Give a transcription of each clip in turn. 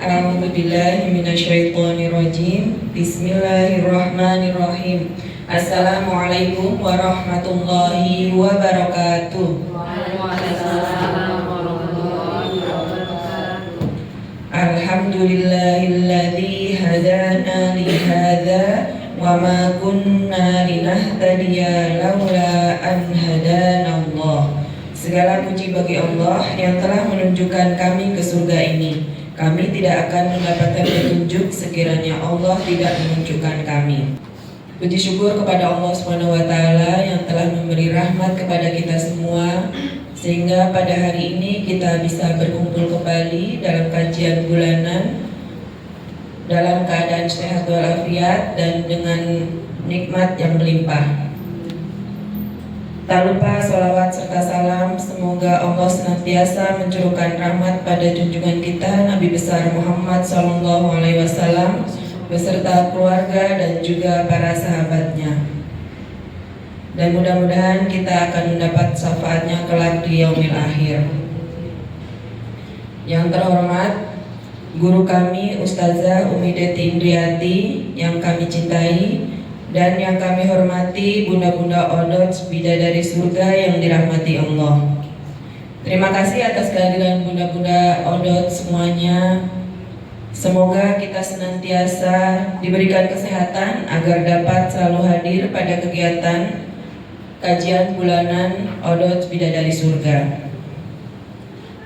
A'udzu billahi minasyaitonir rajim. Bismillahirrahmanirrahim. Assalamualaikum warahmatullahi wabarakatuh. Waalaikumsalam warahmatullahi wabarakatuh. Alhamdulillahilladzi hadana li hadza wa ma kunna linahtadiya laula an hadanallah. Segala puji bagi Allah yang telah menunjukkan kami ke surga ini. Kami tidak akan mendapatkan petunjuk sekiranya Allah tidak menunjukkan kami. Puji syukur kepada Allah SWT yang telah memberi rahmat kepada kita semua, sehingga pada hari ini kita bisa berkumpul kembali dalam kajian bulanan dalam keadaan sehat walafiat dan dengan nikmat yang melimpah. Tak lupa salawat serta salam semoga Allah senantiasa mencurahkan rahmat pada junjungan kita Nabi besar Muhammad SAW beserta keluarga dan juga para sahabatnya. Dan mudah-mudahan kita akan mendapat syafaatnya kelak di yaumil akhir. Yang terhormat guru kami Ustazah Umideti Indriati yang kami cintai, dan yang kami hormati bunda-bunda Odots bidadari surga yang dirahmati Allah. Terima kasih atas kehadiran bunda-bunda Odots semuanya. Semoga kita senantiasa diberikan kesehatan agar dapat selalu hadir pada kegiatan kajian bulanan Odots bidadari surga.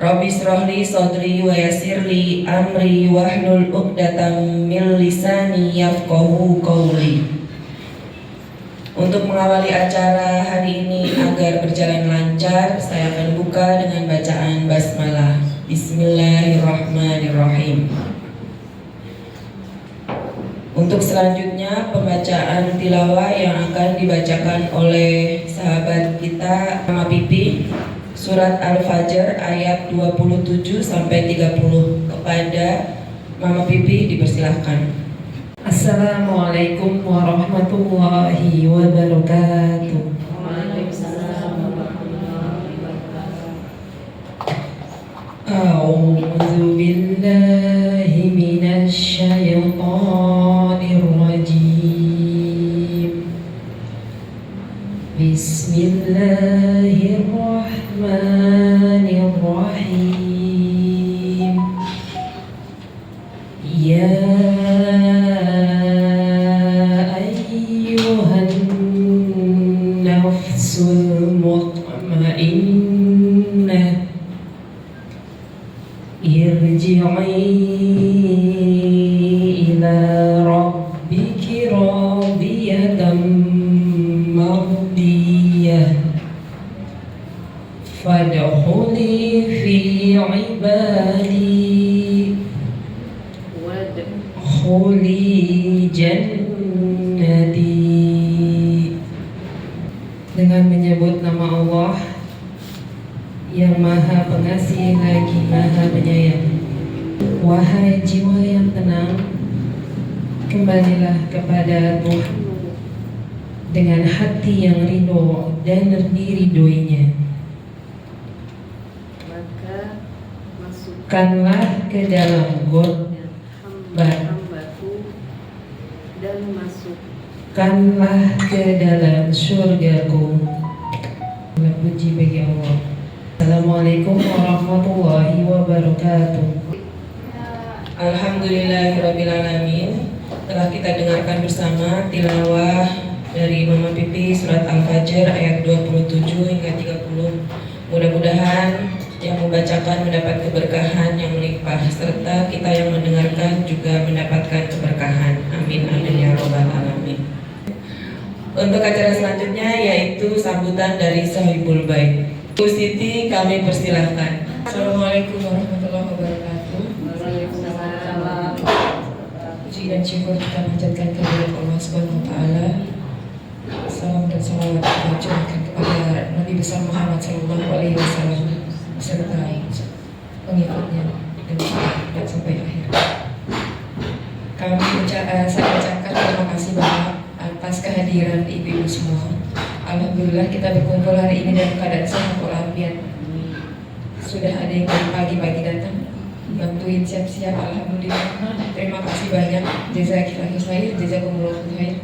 Rabbi srohli sodri wa yasirli amri wahlul uqdatam min lisani yafqahu qawli. Untuk mengawali acara hari ini agar berjalan lancar, saya akan buka dengan bacaan basmalah. Bismillahirrahmanirrahim. Untuk selanjutnya pembacaan tilawah yang akan dibacakan oleh sahabat kita Mama Pipi, surat Al-Fajr ayat 27 sampai 30. Kepada Mama Pipi dipersilahkan. Assalamualaikum warahmatullahi wabarakatuh. Waalaikumsalam warahmatullahi wabarakatuh. A'udzu billahi minasy syaithanir rajim. Bismillahirrahmanirrahim. Ya nafsul mutmainnah irji'i ila rabbiki radiyatan mardiyah fadkhuli fi ibadi wadkhuli jannati. Dengan menyebut nama Allah yang Maha Pengasih lagi Maha Penyayang. Wahai jiwa yang tenang, kembalilah kepada Tuhan dengan hati yang ridho dan diridhoinya. Maka Masukkanlah ke dalam got hambaku dan masukkanlah ke dalam surgaku. Puji bagi Allah. Assalamualaikum warahmatullahi wabarakatuh. Alhamdulillahirrabbilalamin. Telah kita dengarkan bersama tilawah dari Mama Pipi surat Al-Fajr ayat 27 hingga 30. Mudah-mudahan yang membacakan mendapat keberkahan yang melimpah, serta kita yang mendengarkan juga mendapatkan keberkahan. Amin amin ya robbal alamin. Untuk acara selanjutnya yaitu sambutan dari Sahibul Bait. Bu Siti kami persilahkan. Assalamualaikum warahmatullahi wabarakatuh. Waalaikumsalam. Puji dan syukur kita panjatkan kehadirat Allah Subhanahu wa taala. Salam dan salawat kita curahkan kepada Nabi besar Muhammad sallallahu alaihi wasallam serta pengikutnya dan sampai akhir. Saya ucapkan terima kasih banyak atas kehadiran ibu-ibu semua. Alhamdulillah kita berkumpul hari ini dalam keadaan sehat walafiat. Sudah ada yang dari pagi-pagi datang, bantuin siap-siap. Alhamdulillah. Terima kasih banyak. Jazakillahu khair, jazakumullahu khair.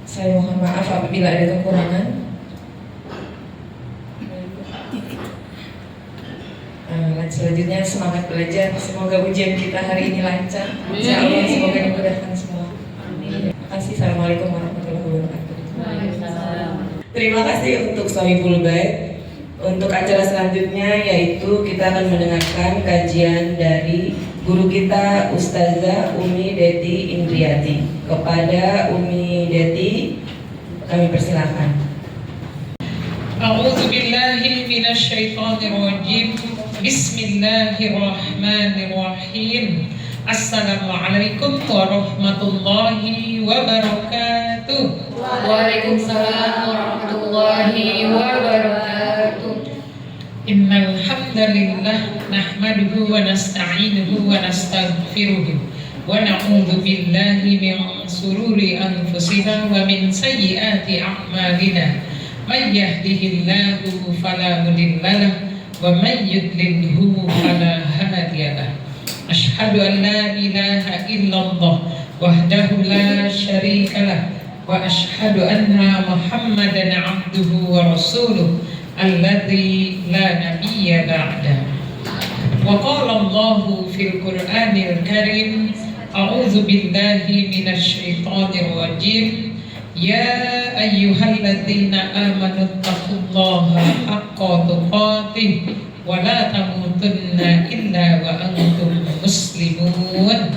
Saya mohon maaf apabila ada kekurangan. Selanjutnya semangat belajar. Semoga ujian kita hari ini lancar. Insyaallah semoga dimudahkan semua. Terima kasih. Assalamualaikum warahmatullahi wabarakatuh. Terima kasih untuk Sohibul Bait. Untuk acara selanjutnya yaitu kita akan mendengarkan kajian dari guru kita Ustazah Umi Deti Indriati. Kepada Umi Deti kami persilakan. A'udzu billahi minasyaitonir rajim. Bismillahirrahmanirrahim. Assalamualaikum warahmatullahi wabarakatuh. Waalaikumsalam warahmatullahi wabarakatuh. Innal hamdalillah nahmaduhu wa nasta'inuhu wa nastaghfiruh wa na'udzu billahi min sururi anfusina wa min sayyiati a'malina. May yahdihillahu fala mudhillalah wa may yudlilhu fala hadiyalah. Asyhadu an la ilaha illallah wahdahu la syarikalah wa asyhadu anna Muhammadan abduhu wa rasuluh alladzi la nabiyya ba'da. Wa qala Allahu fil Qur'anil Karim, a'udzu billahi minasy syaithanir rajim. Ya ayyuhalladzina amanu taqullaha haqqa tuqatih wa la tamutunna illa wa antum muslimun.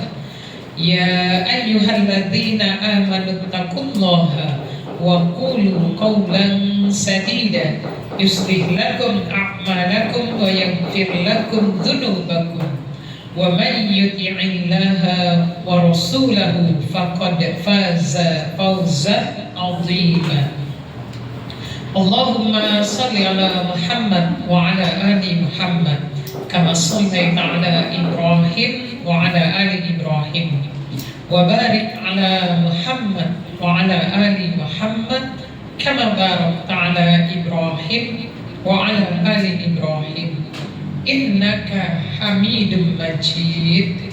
Ya ayyuhalladzina amanu taqullaha wa qulu qawlan sadida yuslih lakum a'malakum wa yaghfir lakum dhunubakum wa man yuti'illaha wa rasulahu faqad faza fawzan 'azima. Allahumma shalli ala Muhammad wa ala ali Muhammad kama shallaita ala Ibrahim wa ala ali Ibrahim wa barik ala Muhammad wa ala ali Muhammad kama barakta ala Ibrahim wa ala ali Ibrahim innaka Hamidum Majid.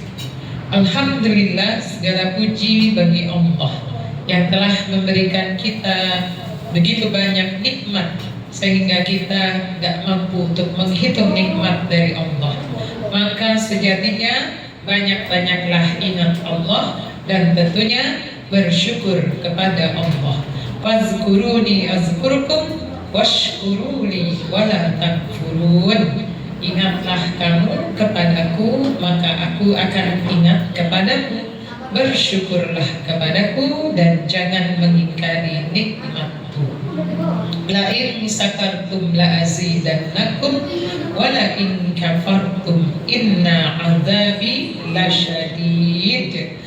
Alhamdulillah, segala puji bagi Allah yang telah memberikan kita begitu banyak nikmat sehingga kita gak mampu untuk menghitung nikmat dari Allah. Maka sejatinya banyak-banyaklah ingat Allah dan tentunya bersyukur kepada Allah. Fazkuruni azkurkum washkuruli wala takfurun. Ingatlah kamu kepadaku, maka aku akan ingat kepadamu. Bersyukurlah kepadaku dan jangan mengingkari nikmatku. La in sakartum la azidannakum wa la in kafartum inna azabi lasyadid.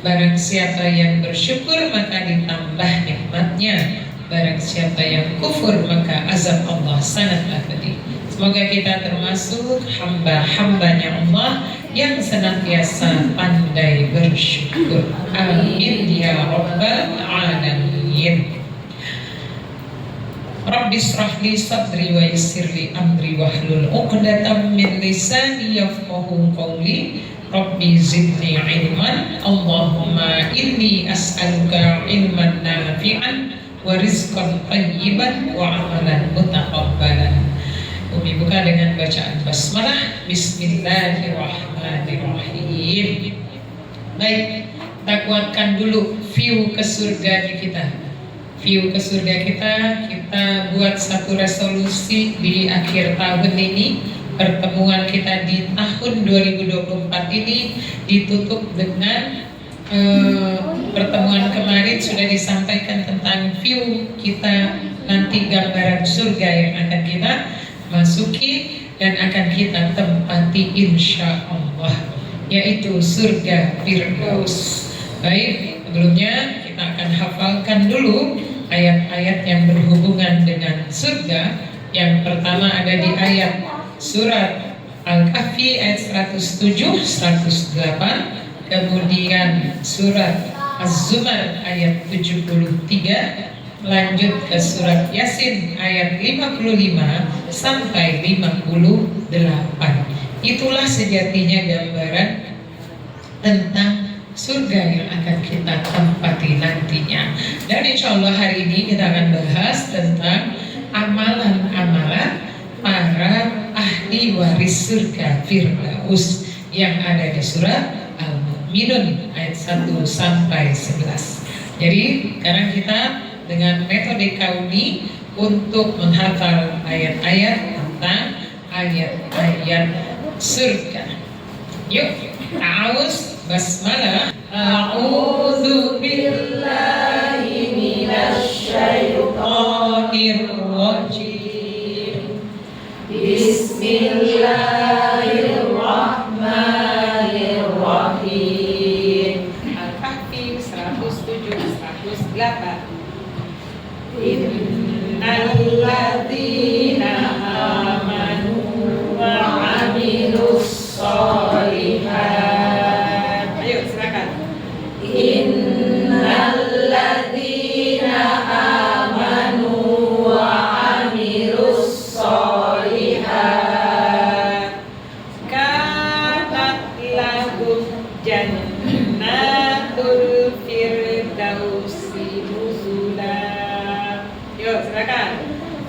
Barang siapa yang bersyukur maka ditambah nikmatnya. Barang siapa yang kufur maka azab Allah sangatlah pedih. Semoga kita termasuk hamba-hambanya Allah yang senantiasa pandai bersyukur. Amin ya rabbal alamin. Rabbi shrah li sadri wa yassir li amri wahlul 'uqdatam min lisani yafqahu qawli. Rabbi zidni ilman. Allahumma inni as'aluka ilman nafi'an wa rizqan thayyiban wa amalan mutaqabbalan. Umi buka dengan bacaan basmalah. Bismillahirrahmanirrahim. Baik, kita kuatkan dulu view ke surga kita. View ke surga kita buat satu resolusi di akhir tahun ini. Pertemuan kita di tahun 2024 ini ditutup dengan pertemuan kemarin sudah disampaikan tentang view kita nanti, gambaran surga yang akan kita masuki dan akan kita tempati insya Allah, yaitu surga Firdaus. Baik, sebelumnya kita akan hafalkan dulu ayat-ayat yang berhubungan dengan surga. Yang pertama ada di ayat surat Al-Kahfi ayat 107, 108, kemudian surat Az-Zumar ayat 73, lanjut ke surat Yasin ayat 55 sampai 58. Itulah sejatinya gambaran tentang surga yang akan kita tempati nantinya. Dan insya Allah hari ini kita akan bahas tentang amalan-amalan para ahli waris surga Firdaus yang ada di surat Al-Mu'minun ayat 1 sampai 11. Jadi sekarang kita dengan metode kauni untuk menghafal ayat-ayat tentang ayat-ayat surga. Yuk, ta'awuz basmalah. A'udzu billahi minasy syaithanir rajim. Bismillahirrahmanirrahim. Al-Kahfi 107 108. Innalladzina amanu wa 'amilus sholihat. Ayo silakan. Innalladzina amanu wa 'amilus sholihat kanat lahum jannatul firdausi nuzula. Yuk silakan.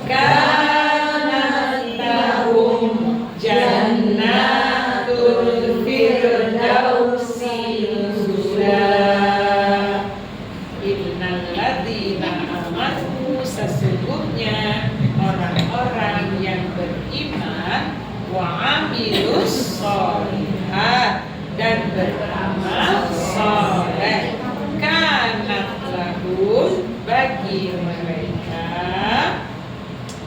Kanat lahum jannatul firdausi nuzula. Innal ladzina amanu, sesungguhnya orang-orang yang beriman, wa amilus sholihat, dan beramal soleh, kanat lahum, bagi mereka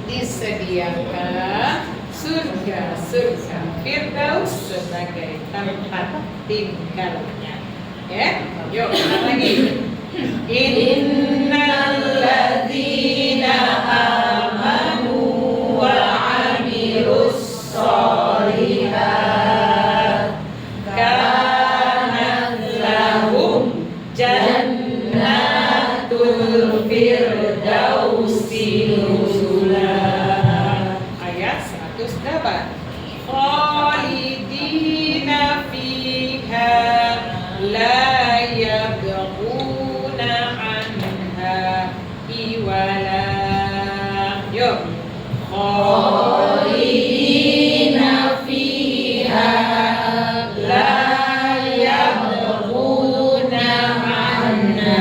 disediakan surga-surga Firdaus sebagai tempat tinggalnya. Ya, yuk ulang lagi. Innal ladzina amanu wa 'amilus sholihat kanat lahum jannatul firdausi nuzula. Ayat 108. Khalidina fiha la yabghuna anha iwala. Yuk. Khalidina fiha la yabghuna anha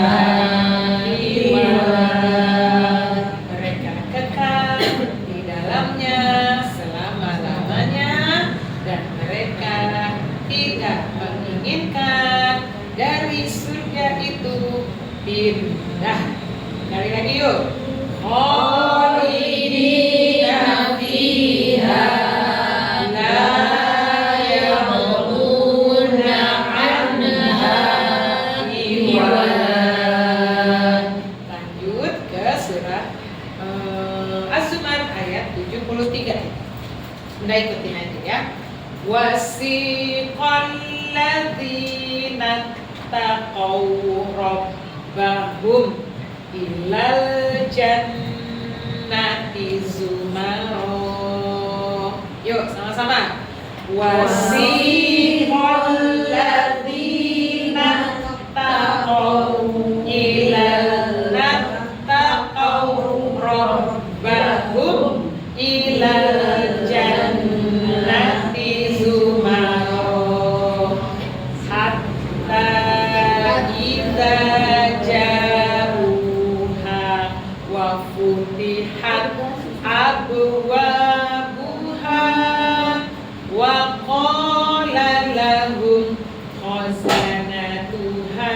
iwala. Mereka kekal di dalamnya selama-lamanya dan mereka tidak menginginkan dari surga itu pindah. Sekali lagi yuk. Khalidina fiha la yabghuna anha iwala. Lanjut ke surat Az-Zumar ayat 73. Anda ikutin aja ya. Wasiqal ladzina taqaw rabbahum ilal jannati zumaro. Yuk sama-sama. Wasiqal ladzina taqaw ilal taqaw rabbahum ilal jannati zumaro hatta idza ja'uha wa futihat abwabuha wa qala lahum khazanatuha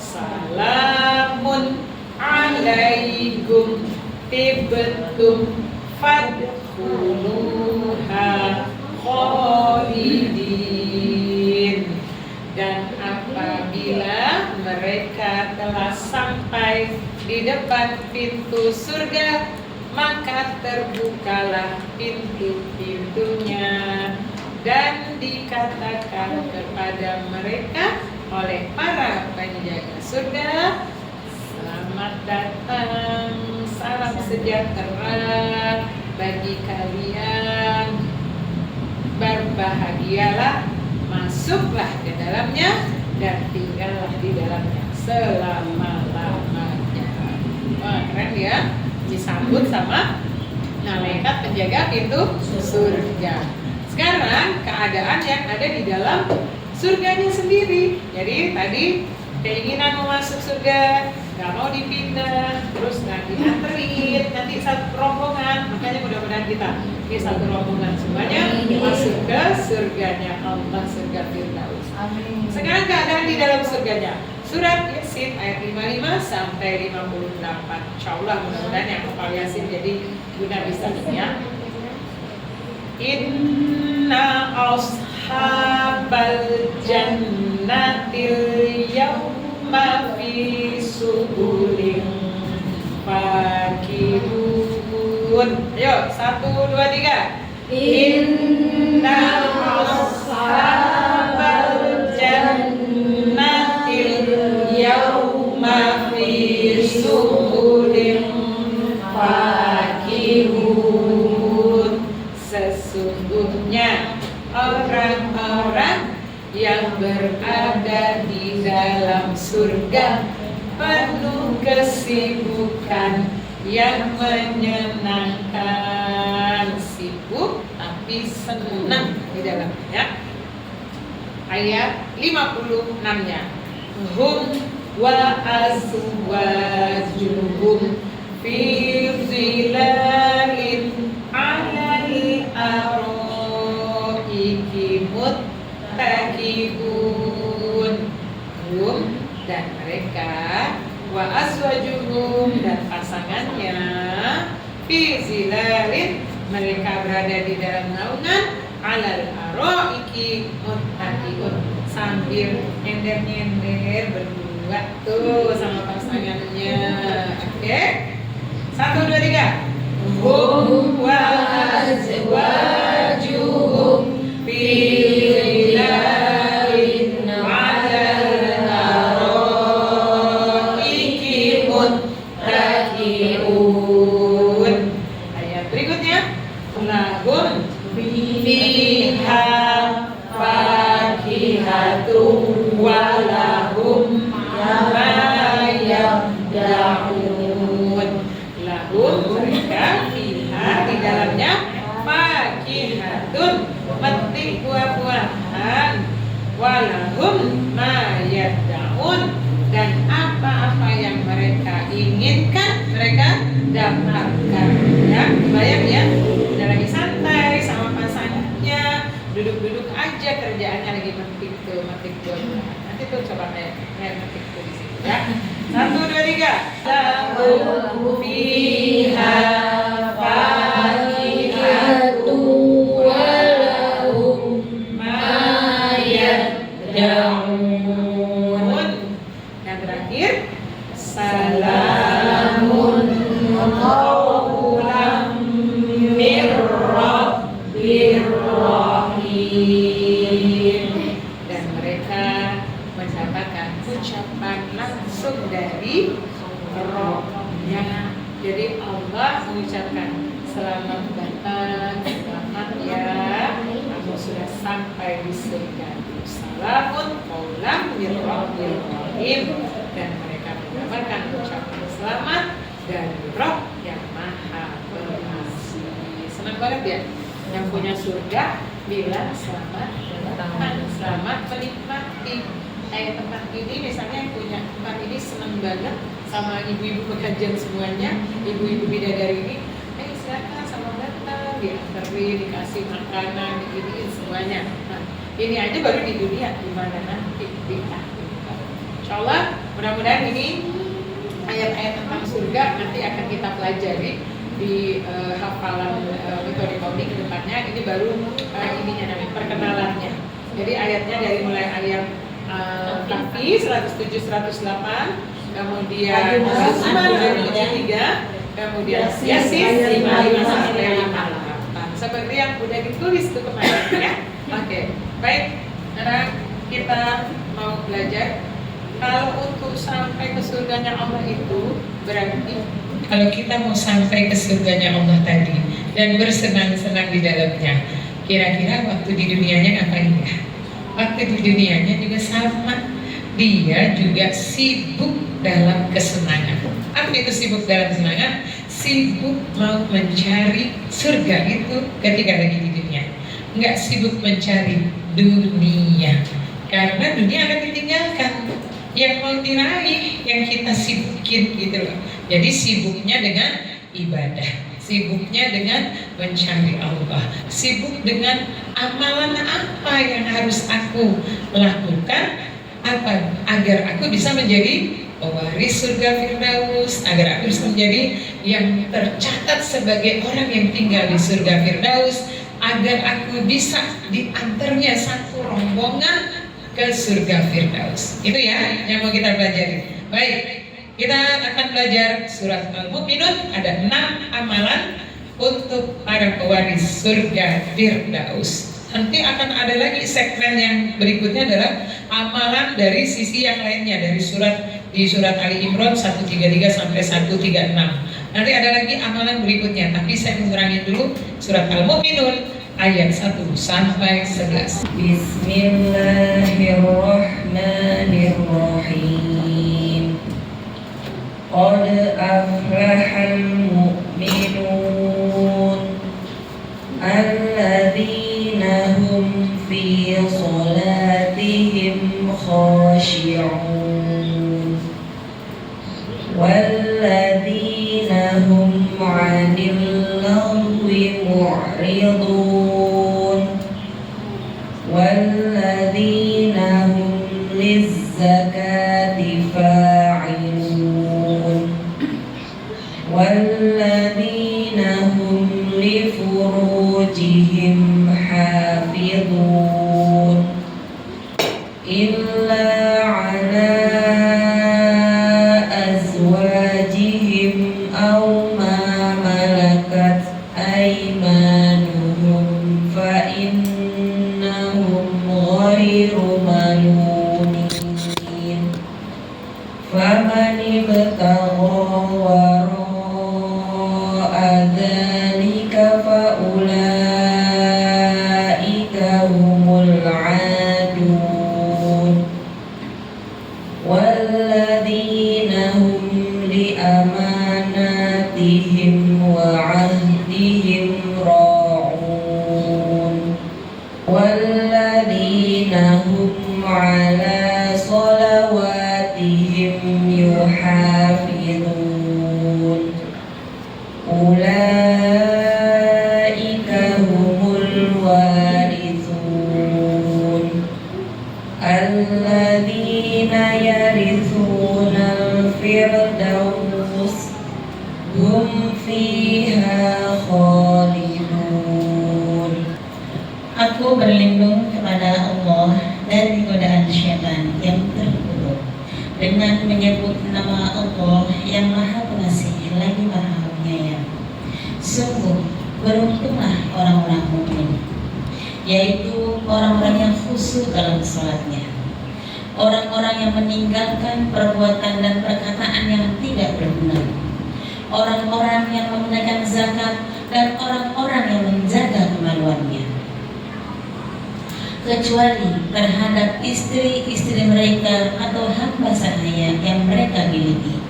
salamun alaikum tibtum fadkhuluha khalidin. Dan apabila mereka telah sampai di depan pintu surga, maka terbukalah pintu-pintunya dan dikatakan kepada mereka oleh para penjaga surga, selamat datang, salam sejahtera bagi kalian berbahagialah, masuklah ke dalamnya, dan tinggallah di dalamnya selama-lamanya. Wah, keren ya, disambut sama malaikat penjaga pintu surga. Sekarang keadaan yang ada di dalam surganya sendiri. Jadi tadi keinginan mau masuk surga, nggak mau dipindah, terus nggak dianterin, nanti satu rombongan. Makanya mudah-mudahan kita ini satu rombongan semuanya masuk ke surganya Allah, surga Firdaus. Sekarang keadaan di dalam surganya. Surat Yasin ayat 55 sampai 58. Insyaallah mudah-mudahan yang hafal Yasin jadi guna bisa ya. Inna ashabal jannatil yawma fi subulin fakihun. Ayo, 1, 2, 3. Inna ashabal jannatil yawma fi subulin fakihun. Sesungguhnya orang-orang yang berada di dalam surga penuh kesibukan yang menyenangkan, sibuk tapi senang di dalamnya. Ayat 56-nya. Hum wa azwajuhum fi zilalin 'alal ara'iki muttaqun. Hum dan mereka, wa azwajuhum dan pasangannya, fi zilalin mereka berada di dalam naungan, 'alal ara'iki muttaqun sambil nyender-nyender berdua tuh sama pasangannya. Oke? 1, 2, 3. Hum wa azwajuhum fi zilalin 'alal ara'iki muttaqun. Ayat berikutnya, lahum fiha fakihatun wa lahum ma yad'un. Lahum mereka fiha di dalamnya fakihatun metik buah-buahan, walahum ma yad'un dan apa-apa yang mereka inginkan mereka dapatkan. Ya, bayang ya, udah lagi santai sama pasangannya, duduk-duduk aja kerjaannya lagi metik tuh, metik buah-buahan. Nanti tuh coba kayak metik tuh di situ ya. 1, 2, 3. Lahum fiha fakihatun wa lahum ma yad'un. Yang terakhir, salamun qawlan mir rabbir rahim. Dan mereka mendapatkan ucapan langsung dari Rabb-nya. Jadi Allah mengucapkan selamat datang, selamat ya, kamu sudah sampai di surga. Salamun qawlan mir rabbir rahim. Dan mereka mendapatkan ucapan selamat dari Rabb yang Maha Pengasih. Senang banget ya, yang punya surga bilang selamat datang, selamat menikmati. Kayak tempat ini misalnya yang punya tempat ini senang banget sama ibu-ibu pengajian semuanya, ibu-ibu bidadari ini, silakan sama datang, dianterin, dikasih makanan, diginiin semuanya. Nah, ini aja baru di dunia, gimana nanti di akhirat. Insyaallah, mudah-mudahan ini ayat-ayat tentang surga nanti akan kita pelajari di hafalan metode Kauni ke depannya. Ini baru ininya namanya perkenalannya. Jadi ayatnya dari mulai ayat Kahfi 107 108, kemudian Zumar 73, kemudian Yasin 55 sampai 58. Seperti yang udah ditulis tuh kemarin ya. Oke, baik. Sekarang kita mau belajar kalau untuk sampai ke surganya Allah itu berarti Kalau kita mau sampai ke surganya Allah tadi dan bersenang-senang di dalamnya, Kira-kira waktu di dunianya ngapain ya? Waktu di dunianya juga sama. Dia juga sibuk dalam kesenangan. Apa itu sibuk dalam kesenangan? Sibuk mau mencari surga itu ketika lagi di dunia. Enggak sibuk mencari dunia. Karena dunia akan ditinggalkan. Yang mau diraih, yang kita sibukin gitu loh. Jadi sibuknya dengan ibadah, sibuknya dengan mencari Allah, sibuk dengan amalan apa yang harus aku lakukan agar aku bisa menjadi pewaris surga Firdaus, agar aku bisa menjadi yang tercatat sebagai orang yang tinggal di surga Firdaus, agar aku bisa diantarnya satu rombongan ke surga Firdaus. Itu ya yang mau kita pelajari. Baik, kita akan belajar surat Al-Mu'minun. Ada 6 amalan untuk para pewaris surga Firdaus. Nanti akan ada lagi segmen yang berikutnya adalah amalan dari sisi yang lainnya, dari surat Ali Imran 133 sampai 136. Nanti ada lagi amalan berikutnya, tapi saya mengurangi dulu surat Al-Mu'minun ayat 1 sampai 11. Bismillahirrahmanirrahim. Qad aflahal mu'minun alladzina hum fi salatihim khashi'un walladzina hum 'anil lagwi mu'ridun walladzina hum lizzakati fa'ilun walladzina hum li furujihim hafidun illa ala azwajihim aw ma malakat aymanuhum fa innahum ghairu malumin faman ibtagha wara'a dzalika fa ulaika humul 'adun walladzina hum li amanatihim wa 'ahdihim ra'un walladzina hum 'ala salawatihim yuhafizun ulaika humul warithun alladzina yarithuna al-firdaus hum fiha khalidun. Aku berlindung kepada Allah dari godaan syaitan yang terkutuk dengan menyebut nama Allah yang Maha Pengasih lagi Maha Penyayang. Sungguh beruntunglah orang-orang mukmin, yaitu orang-orang yang khusyuk dalam salatnya, orang-orang yang meninggalkan perbuatan dan perkataan yang tidak berguna, orang-orang yang menunaikan zakat, dan orang-orang yang menjaga kemaluannya, kecuali terhadap istri-istri mereka atau hamba sahaya yang mereka miliki.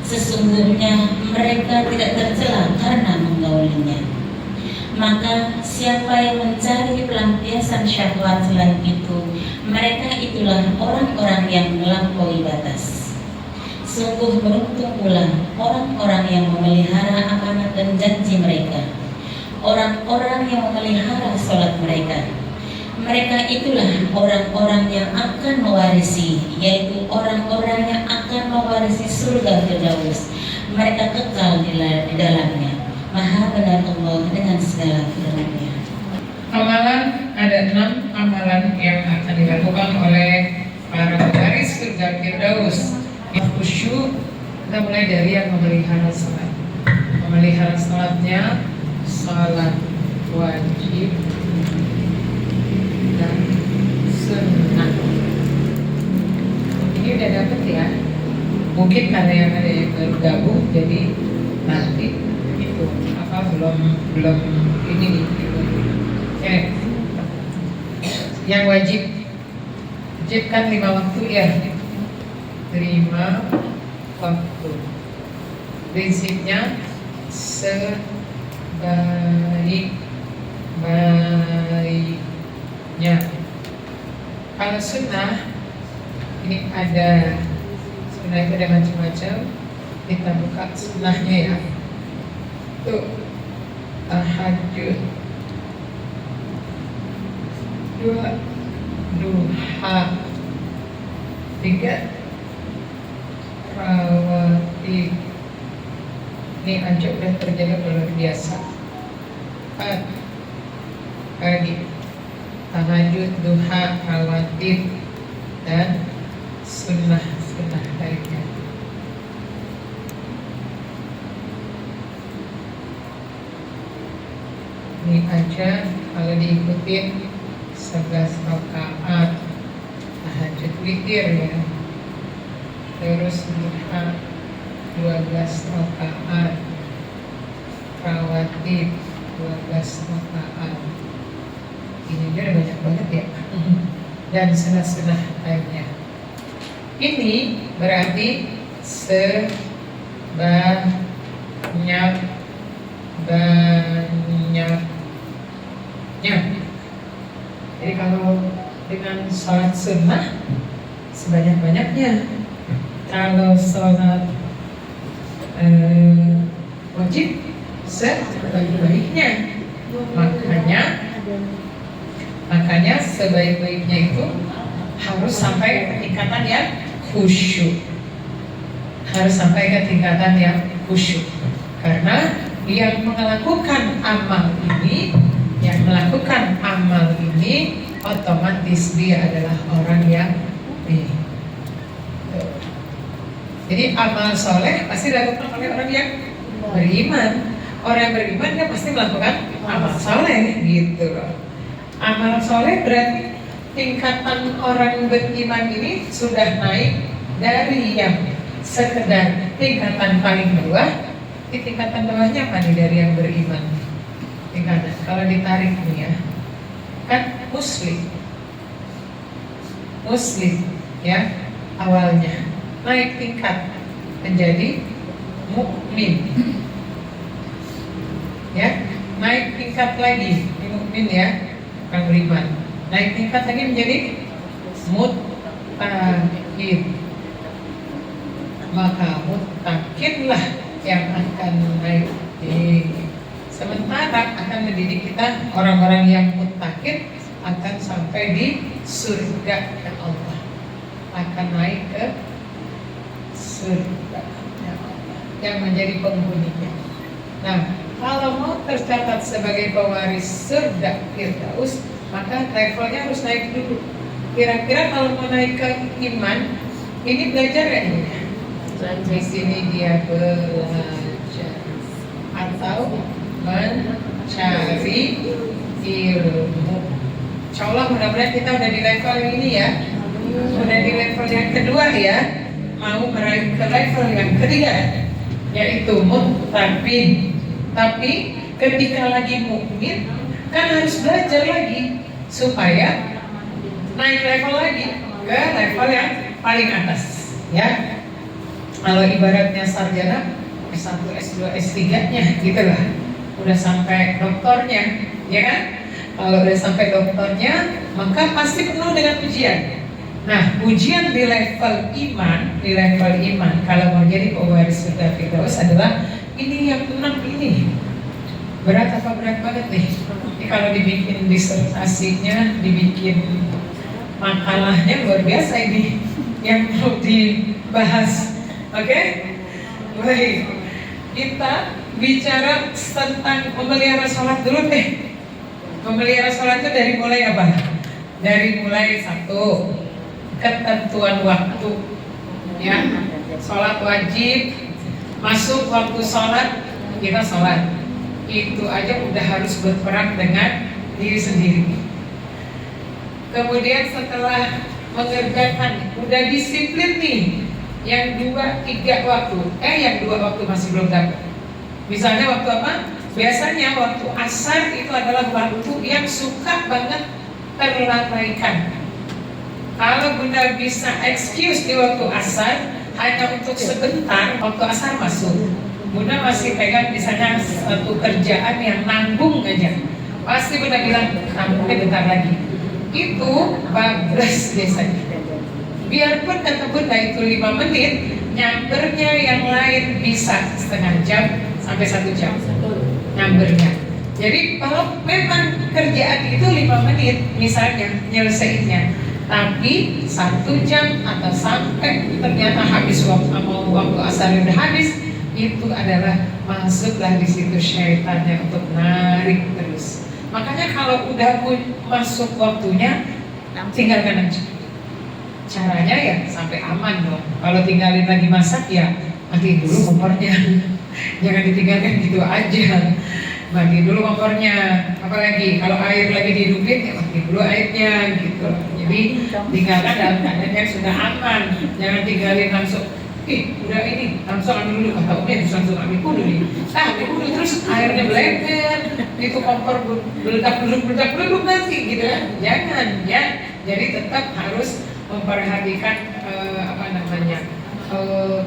Sesungguhnya mereka tidak tercela karena menggaulinya. Maka siapa yang mencari pelampiasan syahwat selain itu, mereka itulah orang-orang yang melampaui batas. Sungguh beruntung pula orang-orang yang memelihara amanat dan janji mereka, orang-orang yang memelihara sholat mereka. Mereka itulah orang-orang yang akan mewarisi, yaitu orang-orang yang akan mewarisi surga Firdaus. Mereka kekal di dalamnya. Maha benar Allah dengan segala firman-Nya. Amalan, ada 6 amalan yang akan dilakukan oleh para pewaris surga Firdaus. Yang khusyuk, kita mulai dari yang memelihara salat. Memelihara salatnya, salat wajib dan sunnah. Ini udah dapet ya. Mungkin karena yang ada yang baru gabung, jadi nanti itu apa belum ini nih. Gitu. yang wajib. Wajib kan 5 waktu ya. 5 waktu. Prinsipnya sebaik-baiknya. Kalau sunnah ini ada, sunnah itu ada macam-macam. Kita buka sunnahnya ya. Tuh, tahajud, 2 duha, 3 rawatib. Ini aja udah terjaga luar biasa. 4 pagi, tahajud, duha, rawatib, dan sunnah lainnya. Ini aja kalau diikutin 11 rakaat tahajud witir ya. Terus duha 12 rakaat, rawatib 12 rakaat. Ini aja udah banyak banget ya. Dan sunnah lainnya. Ini berarti sebanyak-banyaknya. Jadi kalau dengan sholat sunnah sebanyak-banyaknya. Kalau sholat wajib sebaik-baiknya. Makanya sebaik-baiknya itu harus sampai ke tingkatan yang khusyuk. Harus sampai ke tingkatan yang khusyuk. Karena yang melakukan amal ini otomatis dia adalah orang yang jadi amal soleh pasti dilakukan oleh orang yang beriman. Orang yang beriman dia pasti melakukan amal soleh gitu loh. Amal soleh berarti tingkatan orang beriman ini sudah naik dari yang sekedar tingkatan paling bawah. Di tingkatan bawahnya apa nih dari yang beriman? Tingkatan kalau ditarik nih ya, kan muslim ya awalnya, naik tingkat menjadi mukmin ya, naik tingkat lagi di mukmin ya, orang beriman, naik tingkat lagi menjadi muttaqin. Maka muttaqinlah yang akan naik sementara akan mendidik kita orang-orang yang muttaqin akan sampai di surga Allah, akan naik ke surga yang menjadi penghuninya. Nah, kalau mau tercatat sebagai pewaris surga Firdaus, maka levelnya harus naik dulu. Kira-kira kalau mau naik ke iman, ini belajar ya ini? Di sini dia belajar atau mencari ilmu. Insya Allah mudah-mudahan kita udah di level yang ini ya, udah di level yang kedua ya, mau meraih ke level yang ketiga yaitu muttaqin. Tapi ketika lagi mukmin kan harus belajar lagi supaya naik level lagi ke level yang paling atas ya. Kalau ibaratnya sarjana S1, S2, S3-nya gitu lah, udah sampai doktornya ya kan. Kalau udah sampai doktornya maka pasti penuh dengan ujian. Nah, ujian di level iman kalau mau jadi pewaris surga Firdaus adalah ini yang 6 ini. Berat apa berat banget nih? Ini kalau dibikin disertasinya, dibikin makalahnya luar biasa ini yang mau dibahas. Oke? Baik. Kita bicara tentang memelihara sholat dulu deh. Memelihara sholat itu dari mulai apa? Dari mulai 1, ketentuan waktu ya, sholat wajib, masuk waktu sholat kita sholat, itu aja udah harus berperang dengan diri sendiri. Kemudian setelah mengerjakan udah disiplin nih, yang 2-3 waktu, yang 2 waktu masih belum dapat. Misalnya waktu apa? Biasanya waktu asar itu adalah waktu yang suka banget terlalaikan. Kalau Bunda bisa excuse di waktu asar hanya untuk sebentar, waktu asar masuk. Bunda masih pegang misalnya satu kerjaan yang nanggung aja, pasti Bunda bilang nanggungnya bentar lagi. Itu bagus biasanya. Biarpun kata Bunda itu 5 menit, nyambernya yang lain bisa setengah jam sampai 1 jam nyambernya. Jadi kalau memang kerjaan itu 5 menit misalnya nyelesainya, tapi 1 jam atau sampai ternyata habis waktu asar udah habis, itu adalah masuklah di situ syaitannya untuk narik terus. Makanya kalau udah masuk waktunya, tinggalkan aja. Caranya ya sampai aman dong. Kalau tinggalin lagi masak ya mati dulu kompornya. Jangan ditinggalkan gitu aja. Mati dulu kompornya. Apalagi kalau air lagi dihidupin ya mati dulu airnya gitu. Jadi tinggalkan dalam keadaan yang sudah aman. Jangan tinggalin langsung. Udah ini langsung ambil dulu. Kata udah langsung ambil kudu nih. Ambil kudu terus airnya bleber. Itu kompor beledak nanti gitu kan. Jangan ya. Jadi tetap harus memperhatikan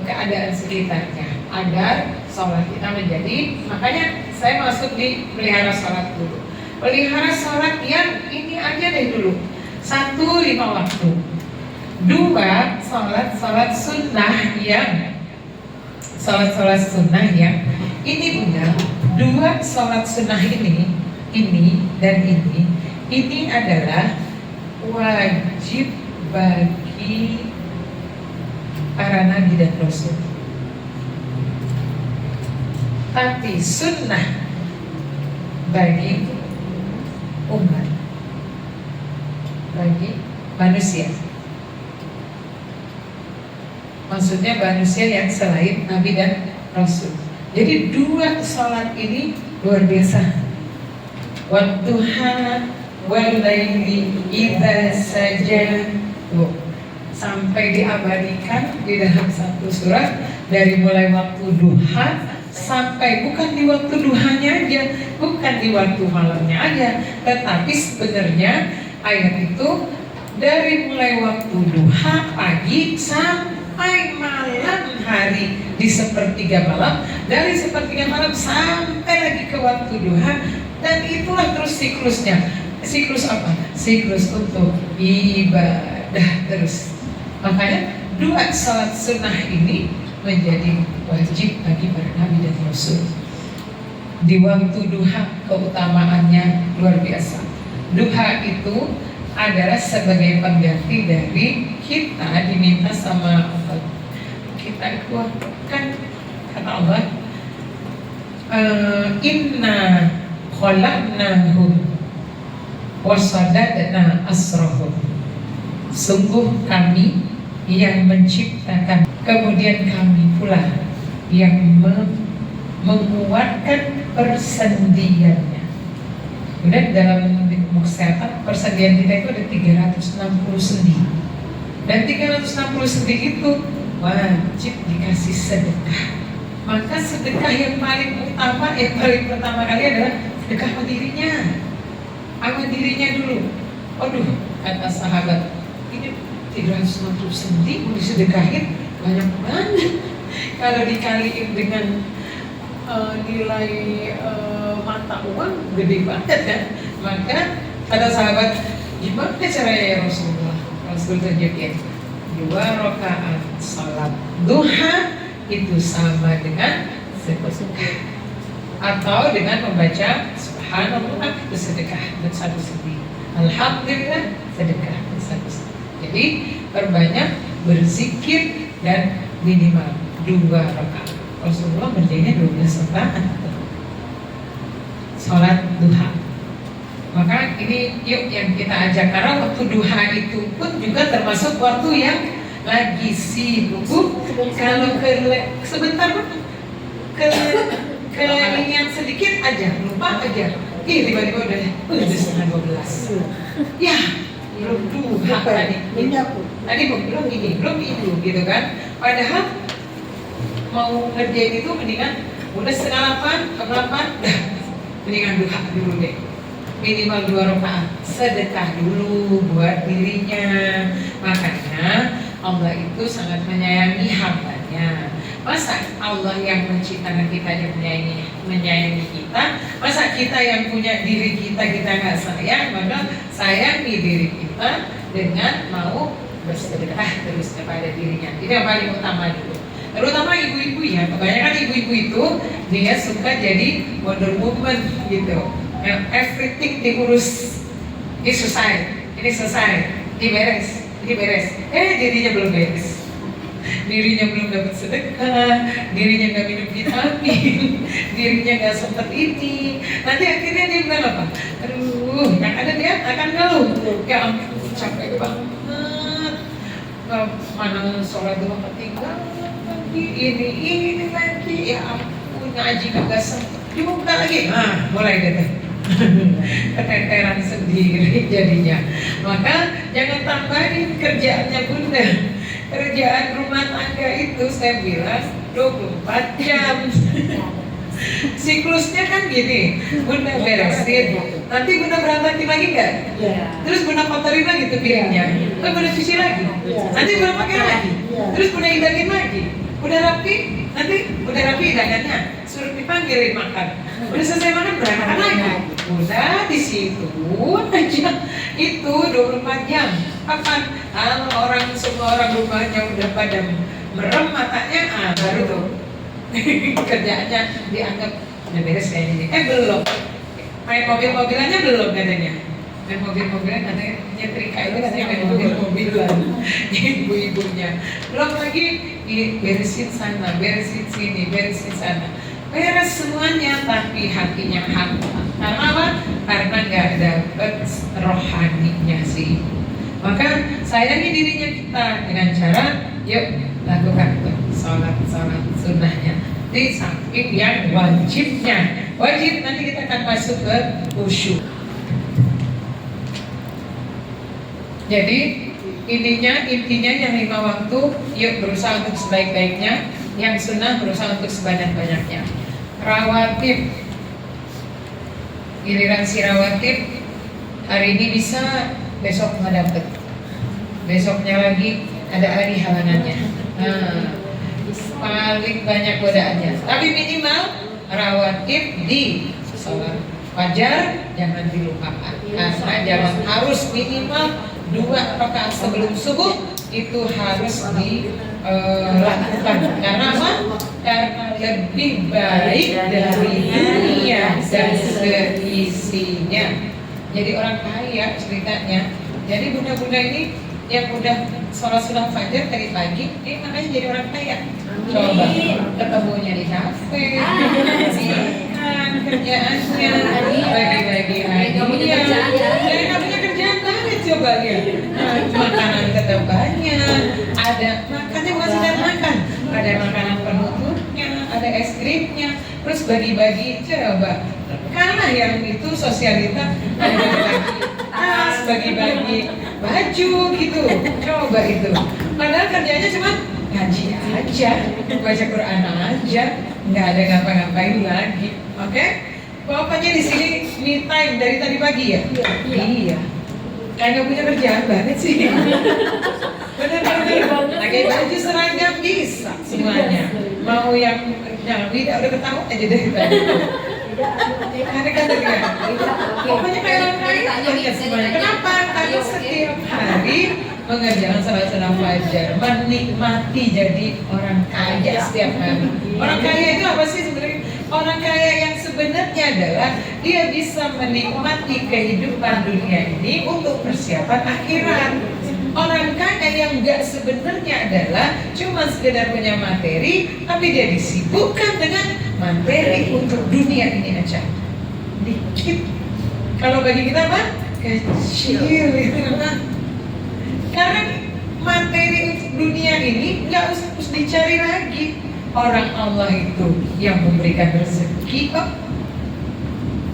keadaan sekitarnya agar sholat kita menjadi, makanya saya masuk di pelihara sholat dulu. Pelihara sholat yang ini aja deh dulu. 1, 5 waktu. 2, sholat sunnah yang ini Bunda. 2 sholat sunnah ini dan ini adalah wajib bagi para nabi dan rasul. Tapi sunnah bagi umat, bagi manusia. Maksudnya manusia yang selain nabi dan rasul. Jadi 2 sholat ini luar biasa. Wadduha walaili idza saja, sampai diabadikan di dalam satu surat dari mulai waktu duha sampai bukan di waktu duhanya aja, bukan di waktu malamnya aja, tetapi sebenarnya ayat itu dari mulai waktu duha pagi sampai malam hari di sepertiga malam, dari sepertiga malam sampai lagi ke waktu duha, dan itulah terus siklusnya. Siklus apa? Siklus untuk ibadah terus. Makanya 2 sholat sunnah ini menjadi wajib bagi para nabi dan rasul. Di waktu duha keutamaannya luar biasa. Duha itu adalah sebagai pengganti dari kita diminta sama Allah. Kita itu kan kata Allah, inna khalaqnahum wasadadna asrahum. Sungguh kami yang menciptakan, kemudian kami pula yang menguatkan persendiannya. Kemudian dalam ilmu kesehatan, persendian kita itu ada 360 sendi. Dan 360 sendi itu wajib dikasih sedekah. Maka sedekah yang paling utama, yang paling pertama kali adalah sedekah sama dirinya. Sama dirinya dulu. Aduh, kata sahabat, ini 360 sendi mau disedekahin banyak banget. Kalau dikaliin dengan nilai mata uang gede banget kan. Maka kata sahabat, gimana caranya ya Rasulullah? Rasul tunjukin 2 rakaat salat duha itu sama dengan sedekah, atau dengan membaca subhanallah itu sedekah dan 1 sendi, alhamdulillah sedekah dan 1 sendi. Jadi perbanyak berzikir dan minimal 2 rakaat. Rasulullah ngerjainnya 12 rakaat salat duha. Maka ini yuk yang kita ajak, karena waktu duha itu pun juga termasuk waktu yang lagi sibuk. Kalau sebentar keleringan sedikit aja, lupa aja, tiba-tiba udah setengah 12. Ya, belum duha tadi. Belum itu gitu kan. Padahal mau ngerjain itu mendingan udah setengah 8, dah mendingan duha dulu deh. minimal 2 rakaat, sedekah dulu buat dirinya. Makanya Allah itu sangat menyayangi hambanya. Masa Allah yang menciptakan kita yang menyayangi kita, masa kita yang punya diri kita nggak sayang? Maka sayangi diri kita dengan mau bersedekah terus kepada dirinya. Itu yang paling utama dulu. Terutama ibu-ibu ya, kebanyakan ibu-ibu itu dia suka jadi Wonder Woman gitu. Everything diurus, ini selesai, ini beres. Dirinya belum beres, dirinya belum dapat sedekah, dirinya nggak minum vitamin, dirinya nggak sempet ini. Nanti akhirnya dia bilang apa? Aduh, yang ada dia akan ngeluh. Ya ampun, capek banget. Mana sholat dulu ketinggalan lagi, ini lagi. Ya ampun, ngaji kagak sempet. Dibuka lagi. Nah, mulai deh. Keteteran sendiri jadinya. Maka jangan tambahin kerjaannya bunda. Kerjaan rumah tangga itu saya bilang 24 jam. Siklusnya kan gini, bunda beresin, nanti bunda berantakin lagi nggak? Terus bunda kotorin lagi tuh piringnya, bunda cuci lagi, nanti bunda pakai lagi, terus bunda hidangin lagi, udah rapi, nanti udah rapi hidangannya, suruh dipanggilin makan, udah selesai makan berangkat lagi, udah di situ aja, itu 24 jam. Kapan? Kalau semua orang rumahnya udah pada merem matanya, baru tuh kerjaannya dianggap udah beres kayaknya. Belum. Main mobil-mobilannya belum katanya. Main mobil-mobilan katanya nyetrika itu katanya main mobil-mobilan. Ibu-ibunya. Belum lagi beresin sana, beresin sini, beresin sana. Beres semuanya tapi hatinya hampa. Karena apa? Karena nggak dapet rohaninya sih. Maka sayangi dirinya kita dengan cara yuk lakukan sholat sunnahnya di samping yang wajibnya. Wajib nanti kita akan masuk ke khusyuk. Jadi intinya yang 5 waktu yuk berusaha untuk sebaik-baiknya, yang sunnah berusaha untuk sebanyak-banyaknya. Rawatib, giliran si rawatib hari ini bisa, besok nggak dapet, besoknya lagi ada hari halangannya. Paling banyak godaannya. Tapi minimal rawatib di sholat fajar jangan dilupakan. Karena jangan harus minimal 2 rakaat sebelum subuh itu harus dilakukan. Karena apa? Karena lebih baik dari dunia dan seisinya. Jadi orang kaya ceritanya. Jadi bunda-bunda ini yang udah sholat fajar dari pagi, ini makanya jadi orang kaya. Coba ketemunya di kafe, kerjaannya bagi-bagi hadiah. Jadi nggak punya kerjaan banget coba lihat. Makanan tetap banyak, ada makannya bukan sedang makan, ada makanan penutupnya, ada es krimnya, terus bagi-bagi coba. Karena yang itu sosialita, bagi-bagi tas, bagi-bagi baju gitu, coba itu. Padahal kerjanya cuma ngaji aja, baca Quran aja, nggak ada ngapa-ngapain lagi. Oke? Pokoknya di sini me time dari tadi pagi ya. Iya. Kayak punya kerjaan banget sih. Bener-bener. Pakai baju seragam bisa semuanya. Mau yang tidak udah ketahuan aja dari tadi. Pokoknya kayak orang kaya kerja semuanya. Kenapa? Karena setiap hari mengerjakan salat fajar, menikmati jadi orang kaya setiap hari. Orang kaya itu apa sih sebenarnya? Orang kaya yang sebenarnya adalah dia bisa menikmati kehidupan dunia ini untuk persiapan akhirat. Orang kaya yang enggak sebenarnya adalah cuma sekedar punya materi, tapi dia disibukkan dengan materi untuk dunia ini aja. Dikit. Kalau bagi kita apa? Kecil. Karena materi untuk dunia ini nggak usah dicari lagi. Orang Allah itu yang memberikan rezeki kok.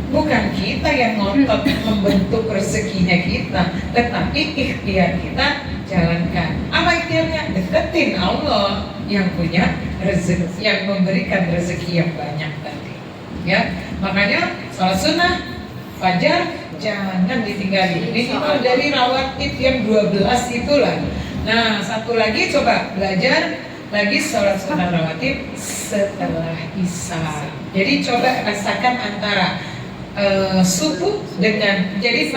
Bukan kita yang ngotot membentuk rezekinya kita, tetapi ikhtiar kita jalankan. Apa ikhtiarnya? Deketin Allah yang punya rezeki, yang memberikan rezeki yang banyak tadi. Ya, makanya sholat sunnah fajar jangan ditinggali. Minimal dari rawatib yang 12 itulah. Nah, satu lagi coba belajar lagi sholat sunat rawatib setelah isya. Jadi coba rasakan antara subuh dengan, jadi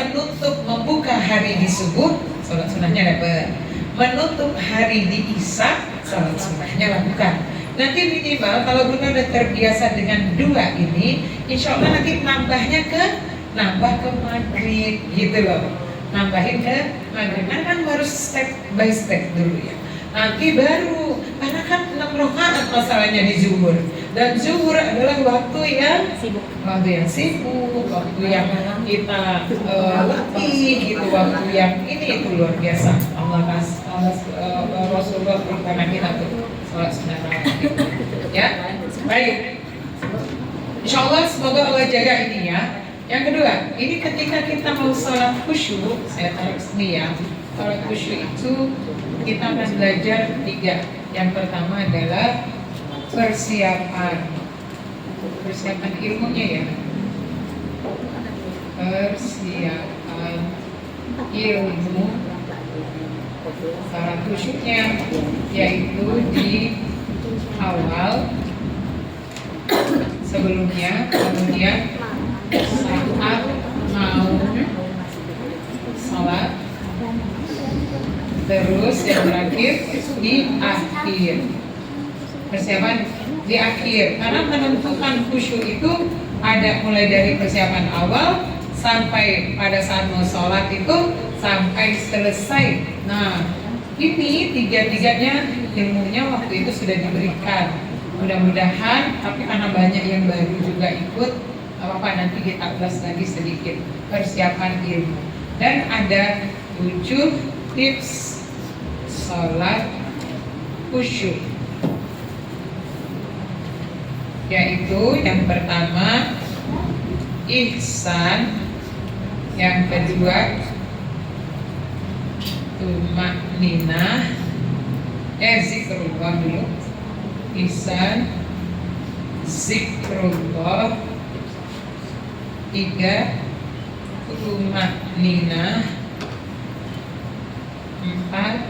membuka hari di subuh, sholat sunatnya dapat. Menutup hari di isya, sholat sunatnya lakukan. Nanti minimal kalau Bunda udah terbiasa dengan dua ini, insya Allah nanti nambah ke maghrib gitu loh. Nambahin ke maghrib. Nah kan harus step by step dulu ya. Nanti baru, karena kan 6 rakaat masalahnya di zuhur. Dan zuhur adalah waktu yang sibuk, waktu yang kita letih gitu, waktu yang ini itu luar biasa. Rasulullah perintahkan kita tuh sholat sunat rawatib. Ya, baik. Insya Allah semoga Allah jaga ini ya. Yang kedua, ini ketika kita mau sholat khusyuk, saya taruh sini ya. Sholat khusyuk itu kita akan belajar 3. Yang pertama adalah persiapan ilmunya ya. Persiapan ilmu sholat khusyuknya, yaitu di awal sebelumnya, kemudian saat mau sholat, terus yang terakhir di akhir. Persiapan di akhir, karena menentukan khusyuk itu ada mulai dari persiapan awal sampai pada saat mau sholat itu sampai selesai. Nah, ini tiga-tiganya ilmunya waktu itu sudah diberikan. Mudah-mudahan, tapi karena banyak yang baru juga ikut, apa nanti kita ulas lagi sedikit persiapan ilmu. Dan ada 7 tips sholat khusyuk, yaitu yang pertama ihsan, yang kedua tumakninah, zikrullah dulu, ihsan, zikrullah, 3 tumakninah, 4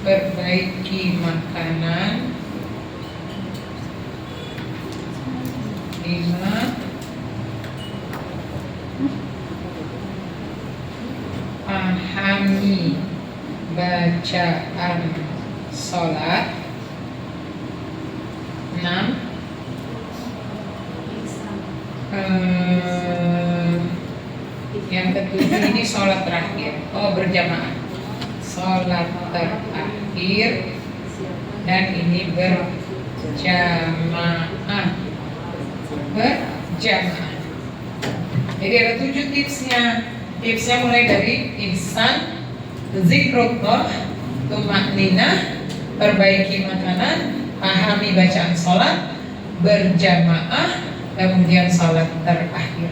perbaiki makanan, 5 pahami bacaan sholat, 6 yang ketujuh ini sholat terakhir, berjamaah, sholat terakhir, dan ini berjamaah. Jadi ada 7 tipsnya. Tipsnya mulai dari ihsan, zikrullah, tumakninah, perbaiki makanan, pahami bacaan sholat, berjamaah, kemudian sholat terakhir.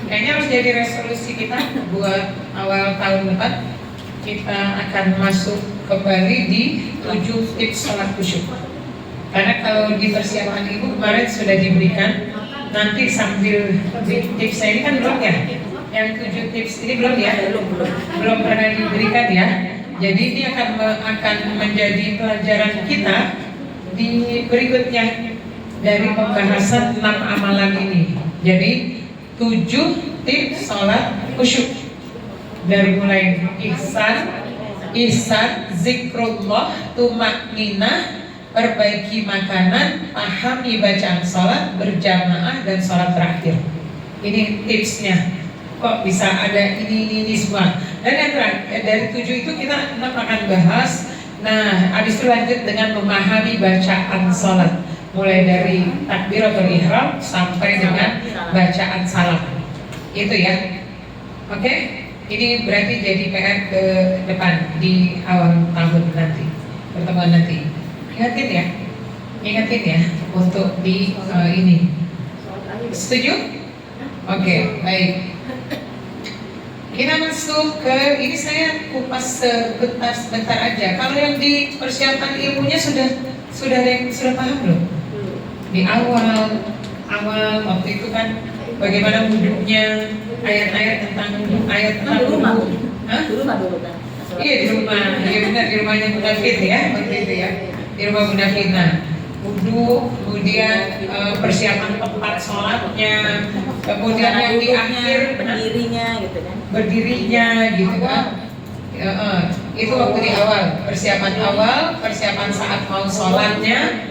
Kayaknya harus jadi resolusi kita buat awal tahun depan. Kita akan masuk kembali di 7 tips sholat khusyuk. Karena kalau di persiapan ibu kemarin sudah diberikan, nanti sambil tipsnya ini kan belum ya. Yang 7 tips ini belum ya, belum pernah diberikan ya. Jadi ini akan menjadi pelajaran kita di berikutnya dari pembahasan 6 amalan ini. Jadi 7 tips sholat khusyuk, dari mulai ihsan, zikrullah, tumakninah, perbaiki makanan, pahami bacaan sholat, berjamaah, dan sholat terakhir. Ini tipsnya. Kok bisa ada ini semua. Dan yang terakhir, dari 7 itu kita akan bahas. Nah, habis itu lanjut dengan memahami bacaan sholat, mulai dari takbiratul ihram sampai dengan bacaan salam. Itu ya. Oke? Ini berarti jadi PR ke depan di awal tahun nanti, pertemuan nanti. Ingatin ya untuk di ini. Setuju? Oke, baik. Kita masuk ke ini, saya kupas sebentar aja. Kalau yang di persiapan ilmunya sudah paham belum? Di awal waktu itu kan bagaimana wudhunya, ayat-ayat tentang wudhu, ayat tentang wudhu. Hah? Iya di rumah, iya benar, di rumahnya Bunda Fit ya, waktu itu ya, di rumah Bunda Fit. Nah, wudhu, kemudian persiapan tempat sholatnya, kemudian yang di akhir berdirinya gitu kan. berdirinya gitu kan. Itu waktu di awal, persiapan saat mau sholatnya.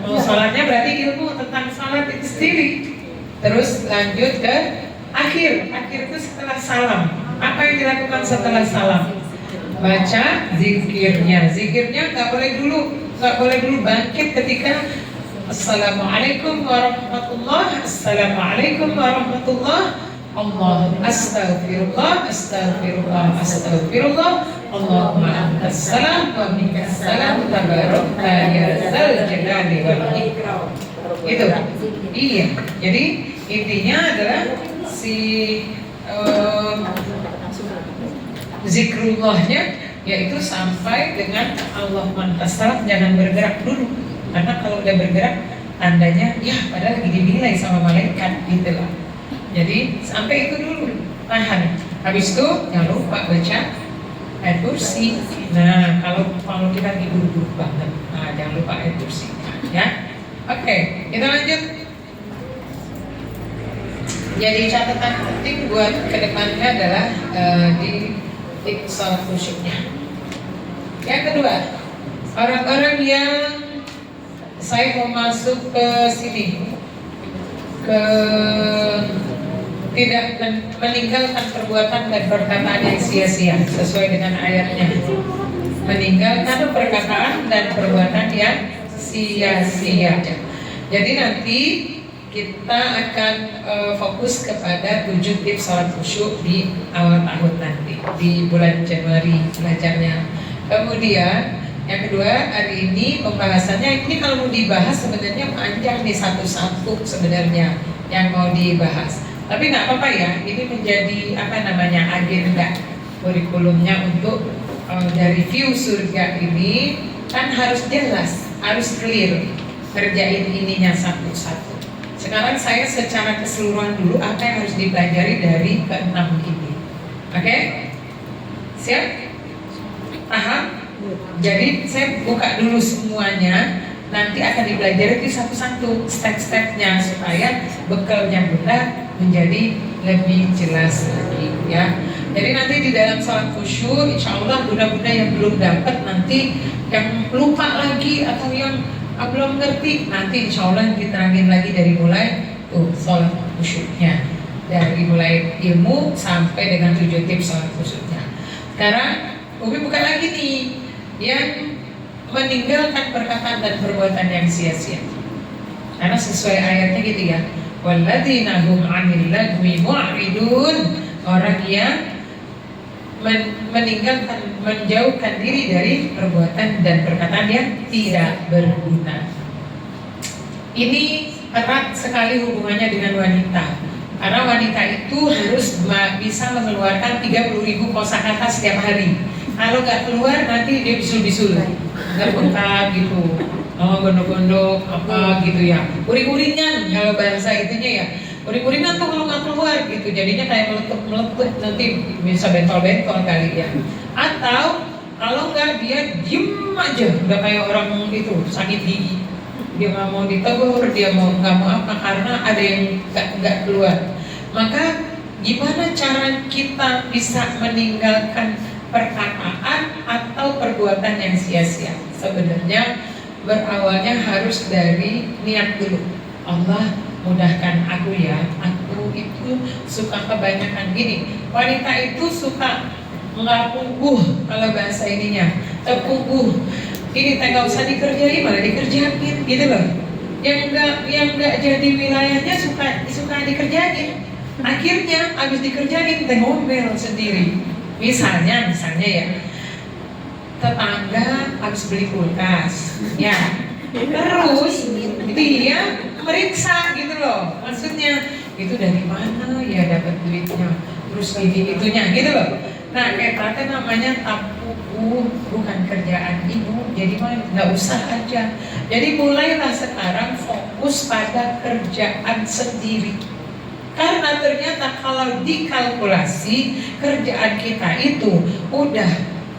Mau sholatnya berarti ilmu tentang sholat itu sendiri. Terus lanjut ke akhir itu setelah salam. Apa yang dilakukan setelah salam? Baca zikirnya nggak boleh dulu bangkit ketika Assalamualaikum warahmatullah, Assalamualaikum warahmatullah, Allah astagfirullah, Allahumma antas salam wa minkas salam, tabarakta ya dzal jalali wal ikram. Itu. Iya. Jadi intinya adalah si zikrullahnya yaitu sampai dengan Allah mantas salam, jangan bergerak dulu. Karena kalau udah bergerak tandanya ya padahal lagi dinilai sama malaikat gitu lah. Jadi sampai itu dulu, tahan. Habis itu jangan lupa baca ayat kursi. Nah kalau kita tidur banget, nah jangan lupa ayat kursi ya. Oke, kita lanjut. Jadi catatan penting buat kedepannya adalah di sholat khusyuknya. Yang kedua, orang-orang yang saya mau masuk ke sini, ke tidak meninggalkan perbuatan dan perkataan yang sia-sia sesuai dengan ayatnya. Meninggalkan perkataan dan perbuatan yang sia-sia. Jadi nanti kita akan fokus kepada 7 tips sholat khusyuk di awal tahun nanti, di bulan Januari belajarnya. Kemudian yang kedua, hari ini pembahasannya ini kalau mau dibahas sebenarnya panjang nih satu-satu sebenarnya yang mau dibahas. Tapi nggak apa-apa ya, ini menjadi agenda kurikulumnya untuk dari view surga ini kan harus jelas, harus clear, kerjain ininya satu-satu. Sekarang saya secara keseluruhan dulu apa yang harus dipelajari dari ke-6 ini. Oke? Siap? Paham? Jadi saya buka dulu semuanya, nanti akan dipelajari di satu-satu step-stepnya supaya bekalnya Bunda menjadi lebih jelas lagi ya. Jadi nanti di dalam sholat khusyuk, insya Allah Bunda-Bunda yang belum dapat, nanti yang lupa lagi atau yang belum ngerti, nanti insya Allah diterangin lagi dari mulai sholat khusyuknya, dari mulai ilmu sampai dengan 7 tips sholat khusyuknya. Sekarang Umi buka lagi nih yang meninggalkan perkataan dan perbuatan yang sia-sia. Karena sesuai ayatnya gitu ya. Walladzina hum 'anil lagwi mu'ridun, orang yang menjauhkan diri dari perbuatan dan perkataan yang tidak berguna. Ini erat sekali hubungannya dengan wanita. Karena wanita itu harus bisa mengeluarkan 30.000 kosakata setiap hari. Kalau nggak keluar nanti dia bisul-bisul, nggak bengkak gitu, gondok-gondok apa gitu ya. Uring-uringan kalau bahasa itunya ya. Uring-uringan tuh kalau nggak keluar gitu, jadinya kayak meletup nanti bisa bentol-bentol kali ya. Atau kalau nggak dia diem aja, udah kayak orang itu sakit gigi. Dia nggak mau ditegur, dia nggak mau apa karena ada yang nggak keluar. Maka gimana cara kita bisa meninggalkan perkataan atau perbuatan yang sia-sia? Sebenarnya berawalnya harus dari niat dulu. Allah mudahkan aku ya, aku itu suka kebanyakan gini. Wanita itu suka ngapungguh kalau bahasa ininya, terpungguh. Ini nggak usah dikerjain malah dikerjain gitu loh. Yang nggak jadi wilayahnya suka dikerjain. Akhirnya habis dikerjain teh ngomel sendiri. Misalnya ya, tetangga habis beli kulkas, ya, terus dia meriksa gitu loh. Maksudnya itu dari mana ya dapat duitnya, terus ini itunya gitu loh. Nah eta teh namanya tapuku, bukan kerjaan ibu. Jadi mah nggak usah aja. Jadi mulailah sekarang fokus pada kerjaan sendiri. Karena ternyata kalau dikalkulasi kerjaan kita itu udah,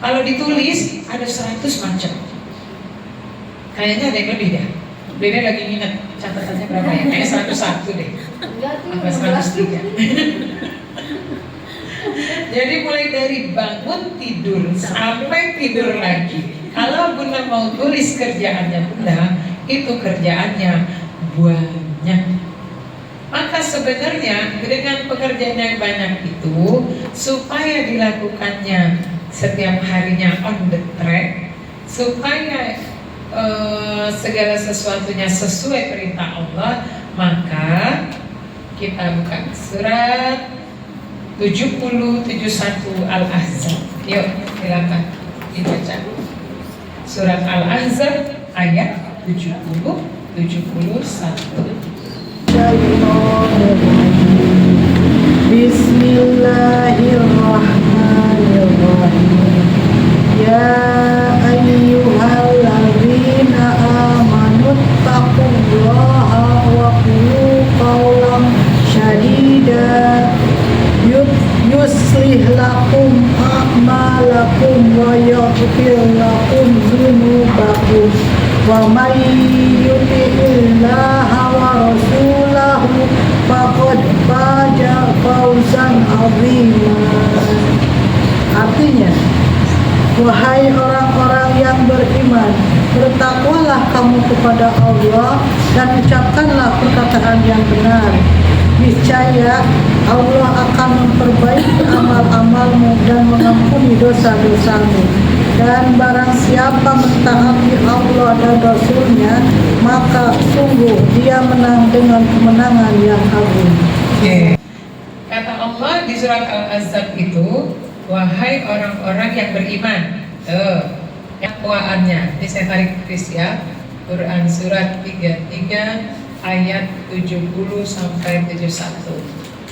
kalau ditulis ada 100 macam. Kayaknya ada yang lebih dah. Beda lagi ingat catatannya berapa ya? Kayak 101 deh. Apa 103? Jadi mulai dari bangun tidur sampai tidur lagi. Kalau Bunda mau tulis kerjaannya Bunda, itu kerjaannya banyak. Maka sebenarnya dengan pekerjaan yang banyak itu, supaya dilakukannya setiap harinya on the track, supaya segala sesuatunya sesuai perintah Allah, maka kita buka surat 70-71 Al-Ahzab. Yuk silakan dibaca. Surat Al-Ahzab ayat 70-71. Bismillahirrahmanirrahim. Ya ayyuhalladzina amanu taqullaha wa qulu qawlan sadida yuslih lakum a'malakum wa yaghfir lakum dzunubakum wa may yuti'illaha wa rasulahu faqad faza fawzan 'azima. Artinya, wahai orang-orang yang beriman, bertakwalah kamu kepada Allah dan ucapkanlah perkataan yang benar. Niscaya Allah akan memperbaiki amal-amalmu dan mengampuni dosa-dosamu. Dan barang siapa mentaati Allah dan Rasulnya, maka sungguh dia menang dengan kemenangan yang agung. Kata Allah di surat Al-Ahzab itu, wahai orang-orang yang beriman. Dakwaannya, ini saya tarik kris ya. Quran surat 33 ayat 70 sampai 71.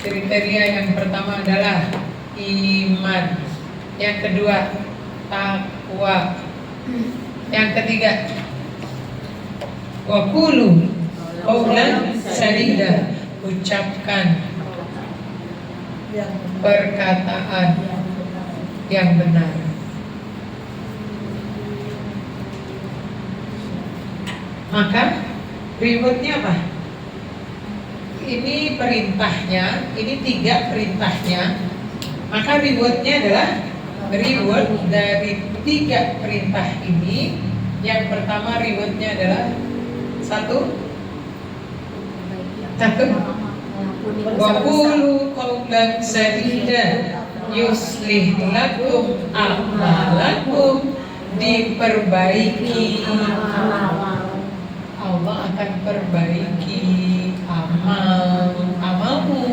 Kriteria yang pertama adalah iman. Yang kedua takwa. Yang ketiga wa qulu qawlan sadida, ucapkan perkataan yang benar. Maka rewardnya apa? Ini perintahnya, ini 3 perintahnya. Maka rewardnya adalah reward dari 3 perintah ini. Yang pertama rewardnya adalah 1. Wa qulu qawlan sadida yuslih lakum a'malakum, diperbaiki. Allah akan perbaiki amalmu.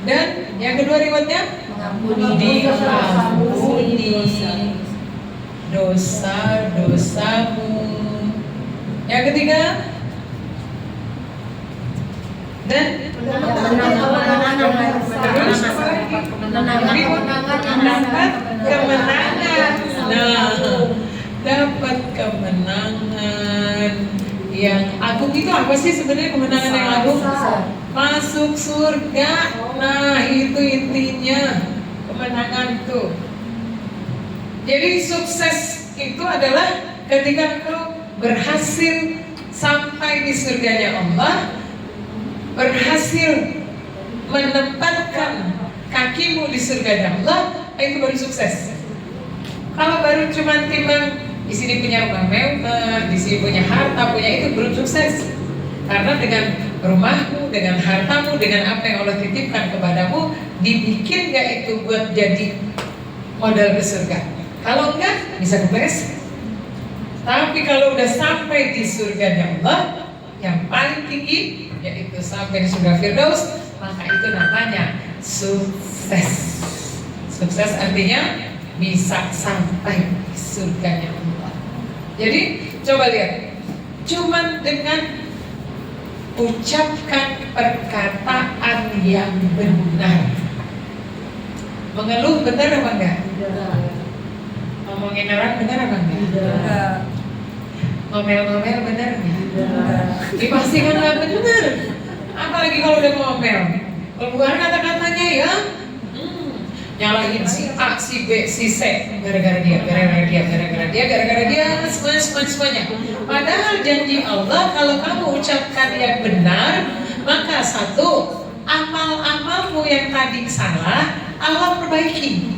Dan yang kedua rewardnya diampuni dosa-dosamu. Yang ketiga dan terus dapat kemenangan. Nah, dapat kemenangan yang agung. Itu apa sih sebenarnya kemenangan yang agung? Masuk surga. Nah, itu intinya kemenangan tuh. Jadi sukses itu adalah ketika kau berhasil sampai di surganya Allah, berhasil menempatkan kakimu di surganya Allah, itu baru sukses. Kalau baru cuma timbang di sini punya rumah mewah, di sini punya harta, punya itu, belum sukses. Karena dengan rumahmu, dengan hartamu, dengan apa yang Allah titipkan kepadamu, dibikin gak itu buat jadi modal ke surga? Kalau enggak, bisa kepleset. Tapi kalau udah sampai di surganya Allah yang paling tinggi, yaitu sampai di surga Firdaus, maka itu namanya sukses. Sukses artinya bisa sampai di surganya Allah. Jadi coba lihat, cuman dengan ucapkan perkataan yang benar. Mengeluh benar apa enggak? Ngomongin orang benar apa enggak? Ngomel-ngomel benar enggak? Dipastikan enggak benar. Apalagi kalau udah ngomel, keluar kata-katanya ya nyalahin si A, si B, si C, gara-gara dia, semuanya. Padahal janji Allah kalau kamu ucapkan yang benar, maka satu, amal-amalmu yang tadi salah, Allah perbaiki.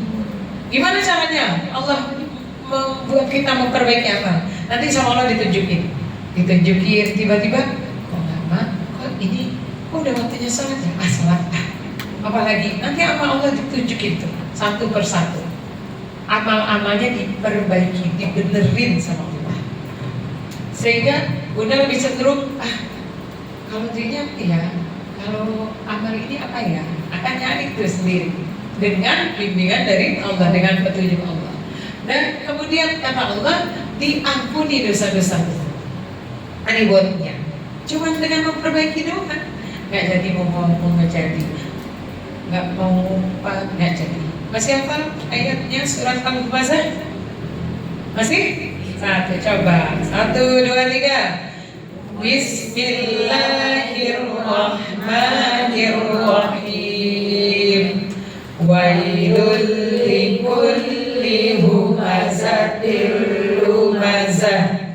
Gimana caranya? Allah membuat kita memperbaiki amal. Nanti sama Allah ditunjukin, tiba-tiba, kok lama, kok ini, kok udah waktunya sholat ya? Sholat. Apalagi nanti amal Allah ditunjukin tuh satu persatu, amal-amalnya diperbaiki, dibenerin sama Allah, sehingga Bunda lebih cenderung kalau dirinya ya, kalau amal ini apa ya, akan nyari itu sendiri dengan bimbingan dari Allah, dengan petunjuk Allah. Dan kemudian kata Allah, diampuni dosa-dosa. Ini buatnya cuma dengan memperbaiki doang, nggak jadi mau ngejadi, nggak mau nggak jadi. Masih hafal ayatnya surat Al-Humazah? Masih? Satu, coba 1, 2, 3. Bismillahirrahmanirrahim. Wailul likulli humazatil lumazah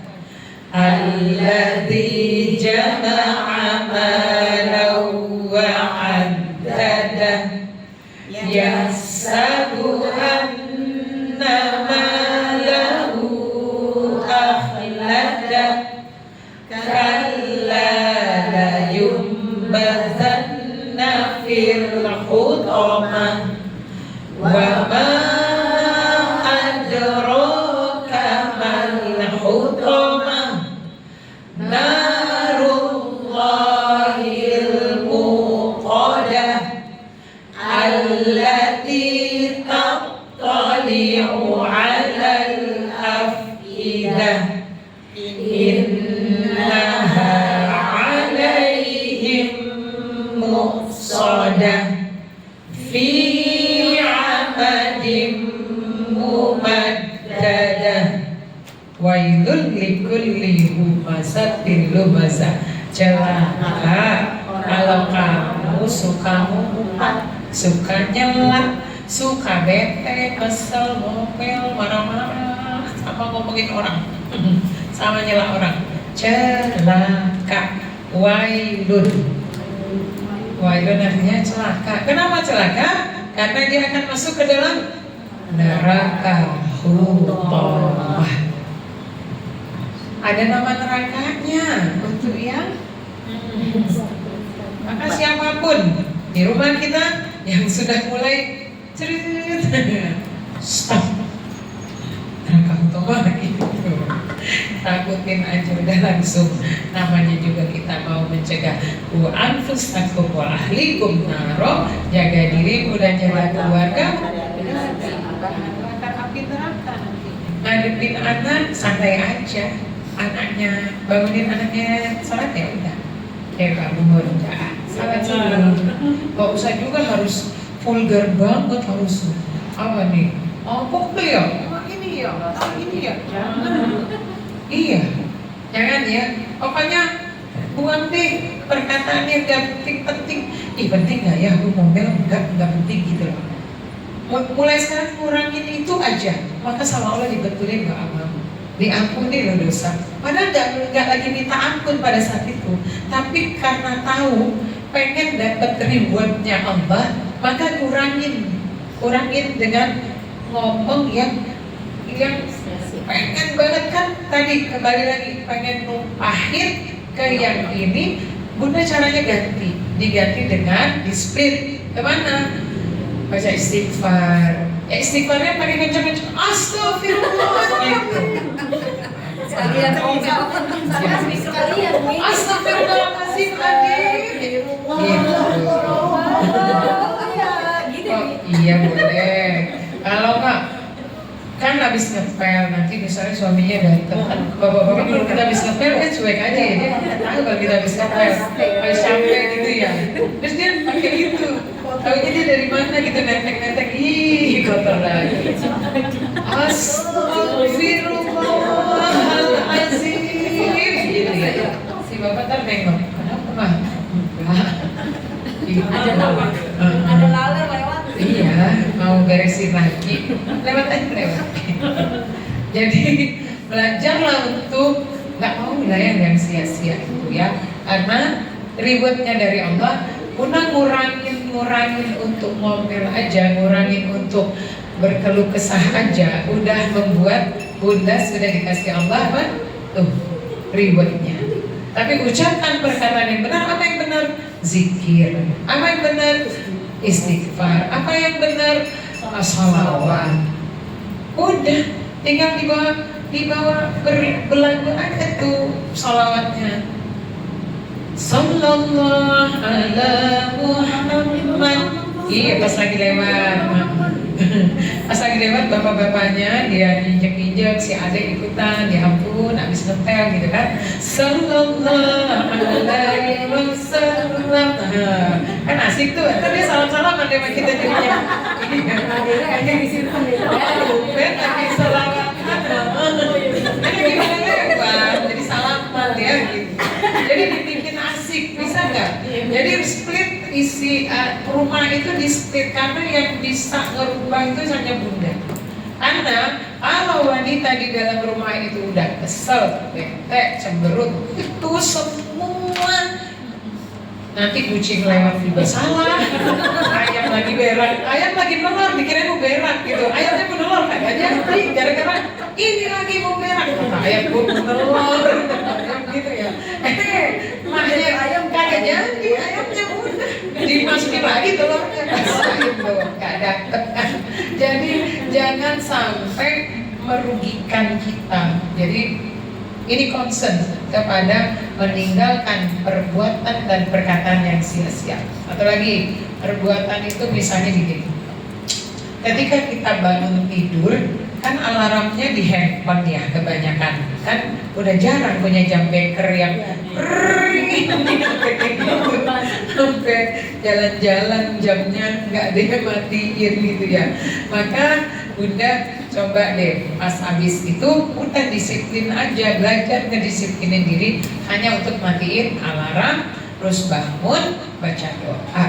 alladzi jama'a malan wa 'addadah yahsabu anna malahu akhladah kalla la yumbatanna fil hutamah wa ma adraka mal hutamah narullahil muqadah allati tattali'u 'alal afidah innaha 'alaihim muqsadah fi 'amadin mumaddadah. Wailul likulli humazatil lumazah. Celaka kalau kamu suka ngumpat, suka nyela, suka bete, kesel, ngomel, marah-marah, sama ngomongin orang, sama nyela orang. Celaka. Wailun. Wailun artinya celaka. Kenapa celaka? Karena dia akan masuk ke dalam neraka hutamah. Ada nama nerakanya untuk yang maka siapapun di rumah kita yang sudah mulai cerit, stop, neraka hutamah gitu. Takutin aja udah langsung. Namanya juga kita mau mencegah. Wa anfusakum wa ahlikum naro, jaga dirimu dan jaga keluarga api neraka. Ngadepin anak santai aja. Anaknya bangunin anaknya sholat ya udah, bangun salat dulu. Gak usah juga harus vulgar banget, harus apa nih? Oh kok ya? Ini ya, ini ya. Iya, jangan ya. Pokoknya buang deh perkataan yang gak penting. Penting nggak ya? Aku ngomel nggak penting gitu loh. Mulai sekarang kurangin itu aja, maka sama Allah dibetulin nggak amal. Diampuni loh dosa. Padahal nggak lagi minta ampun pada saat itu, tapi karena tahu pengen dapat ribuannya Allah, maka kurangin dengan ngomong yang pengen banget kan tadi, kembali lagi pengen numpahin ke yang ini. Bunda caranya diganti dengan di-split kemana? Baca istighfar. Ya istighfarnya pakai kencang-kencang, astagfirullah gitu. Sekalian Astagfirullahaladzim gitu. Iya boleh. Kalau enggak, kan Nabi habis ngepel, nanti misalnya suaminya datang, kan bapak-bapak kalau kita habis ngepel kan cuek aja ya, dia nggak tahu kalau kita habis ngepel, habis sampai gitu ya, terus dia pakai itu, tahunya dia dari mana gitu, netek-netek, ih kotor lagi. Astagfirullahaladzim, gitu ya. Si bapak ntar nengok, kenapa mah? Ada lalat. Ada lalat lewat. Iya, mau beresin lagi, lewat aja lewat. Jadi belajarlah untuk nggak mau lah yang sia-sia itu ya, karena rewardnya dari Allah. Una ngurangin untuk ngomel aja, ngurangin untuk berkeluh kesah aja, udah membuat bunda sudah dikasih Allah apa? Tuh rewardnya. Tapi ucapkan perkataan yang benar, apa yang benar? Zikir. Apa yang benar? Istighfar. Apa yang benar? Sholawat. Udah, tinggal dibawa berlagu aja tuh sholawatnya. Sallallahu ala Muhammad. Iya, pas lagi lewat. Pas lagi lewat bapak-bapaknya dia injek-injek, si adek ikutan, ya ampun, habis ngepel gitu kan. Sallallahu alaihi wasallam. Kan asik tuh, kan dia salam-salaman sama kita jadinya. Ada di situ. Ben lagi salawat. Kan gimana lewat, jadi salaman ya gitu. Jadi dibikin asik, bisa nggak? Jadi split isi rumah itu di split, karena yang bisa ngerubah itu hanya bunda. Karena kalau wanita di dalam rumah itu udah kesel, bete, cemberut, itu semua. Nanti kucing lewat juga salah, ayam lagi berak, ayam lagi menelur, dikira mau berak gitu, ayamnya menelur kagak jadi, gara-gara ini lagi mau berak, ayam pun menelur, ayam gitu ya. Makanya ayam kagak jadi, ayamnya udah dimasukin lagi telurnya, nggak dapet. Jadi jangan sampai merugikan kita. Jadi ini concern kepada meninggalkan perbuatan dan perkataan yang sia-sia. Atau lagi, perbuatan itu misalnya begini. Ketika kita bangun tidur, kan alarmnya di handphone ya kebanyakan. Kan udah jarang punya jam beker yang sampai jalan-jalan jamnya nggak ada yang matiin gitu ya. Maka bunda coba deh pas habis itu udah disiplin aja, belajar ngedisiplinin diri hanya untuk matiin alarm, terus bangun baca doa,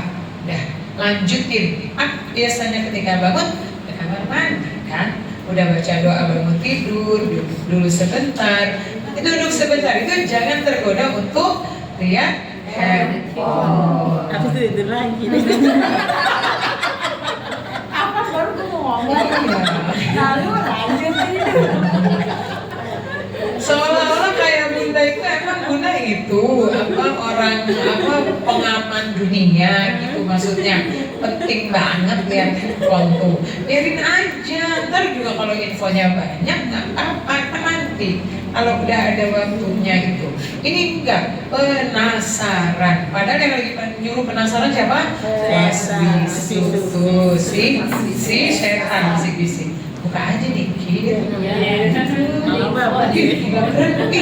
udah lanjutin. Biasanya ketika bangun ke kamar mandi kan, udah baca doa bangun tidur, duduk dulu sebentar. Duduk sebentar itu jangan tergoda untuk lihat handphone. Habis itu tidur lagi. Apa baru gue mau ngomong? Lalu lanjut itu. Seolah-olah kayak bunda itu emang bunda itu orang pengaman dunia gitu, maksudnya penting banget lihat handphone tuh, biarin aja, ntar juga kalau infonya banyak nggak apa-apa nanti kalau udah ada waktunya itu. Ini enggak penasaran, padahal yang lagi nyuruh penasaran siapa? Bisu tuh si setan bisik-bisik. Buka aja dikit.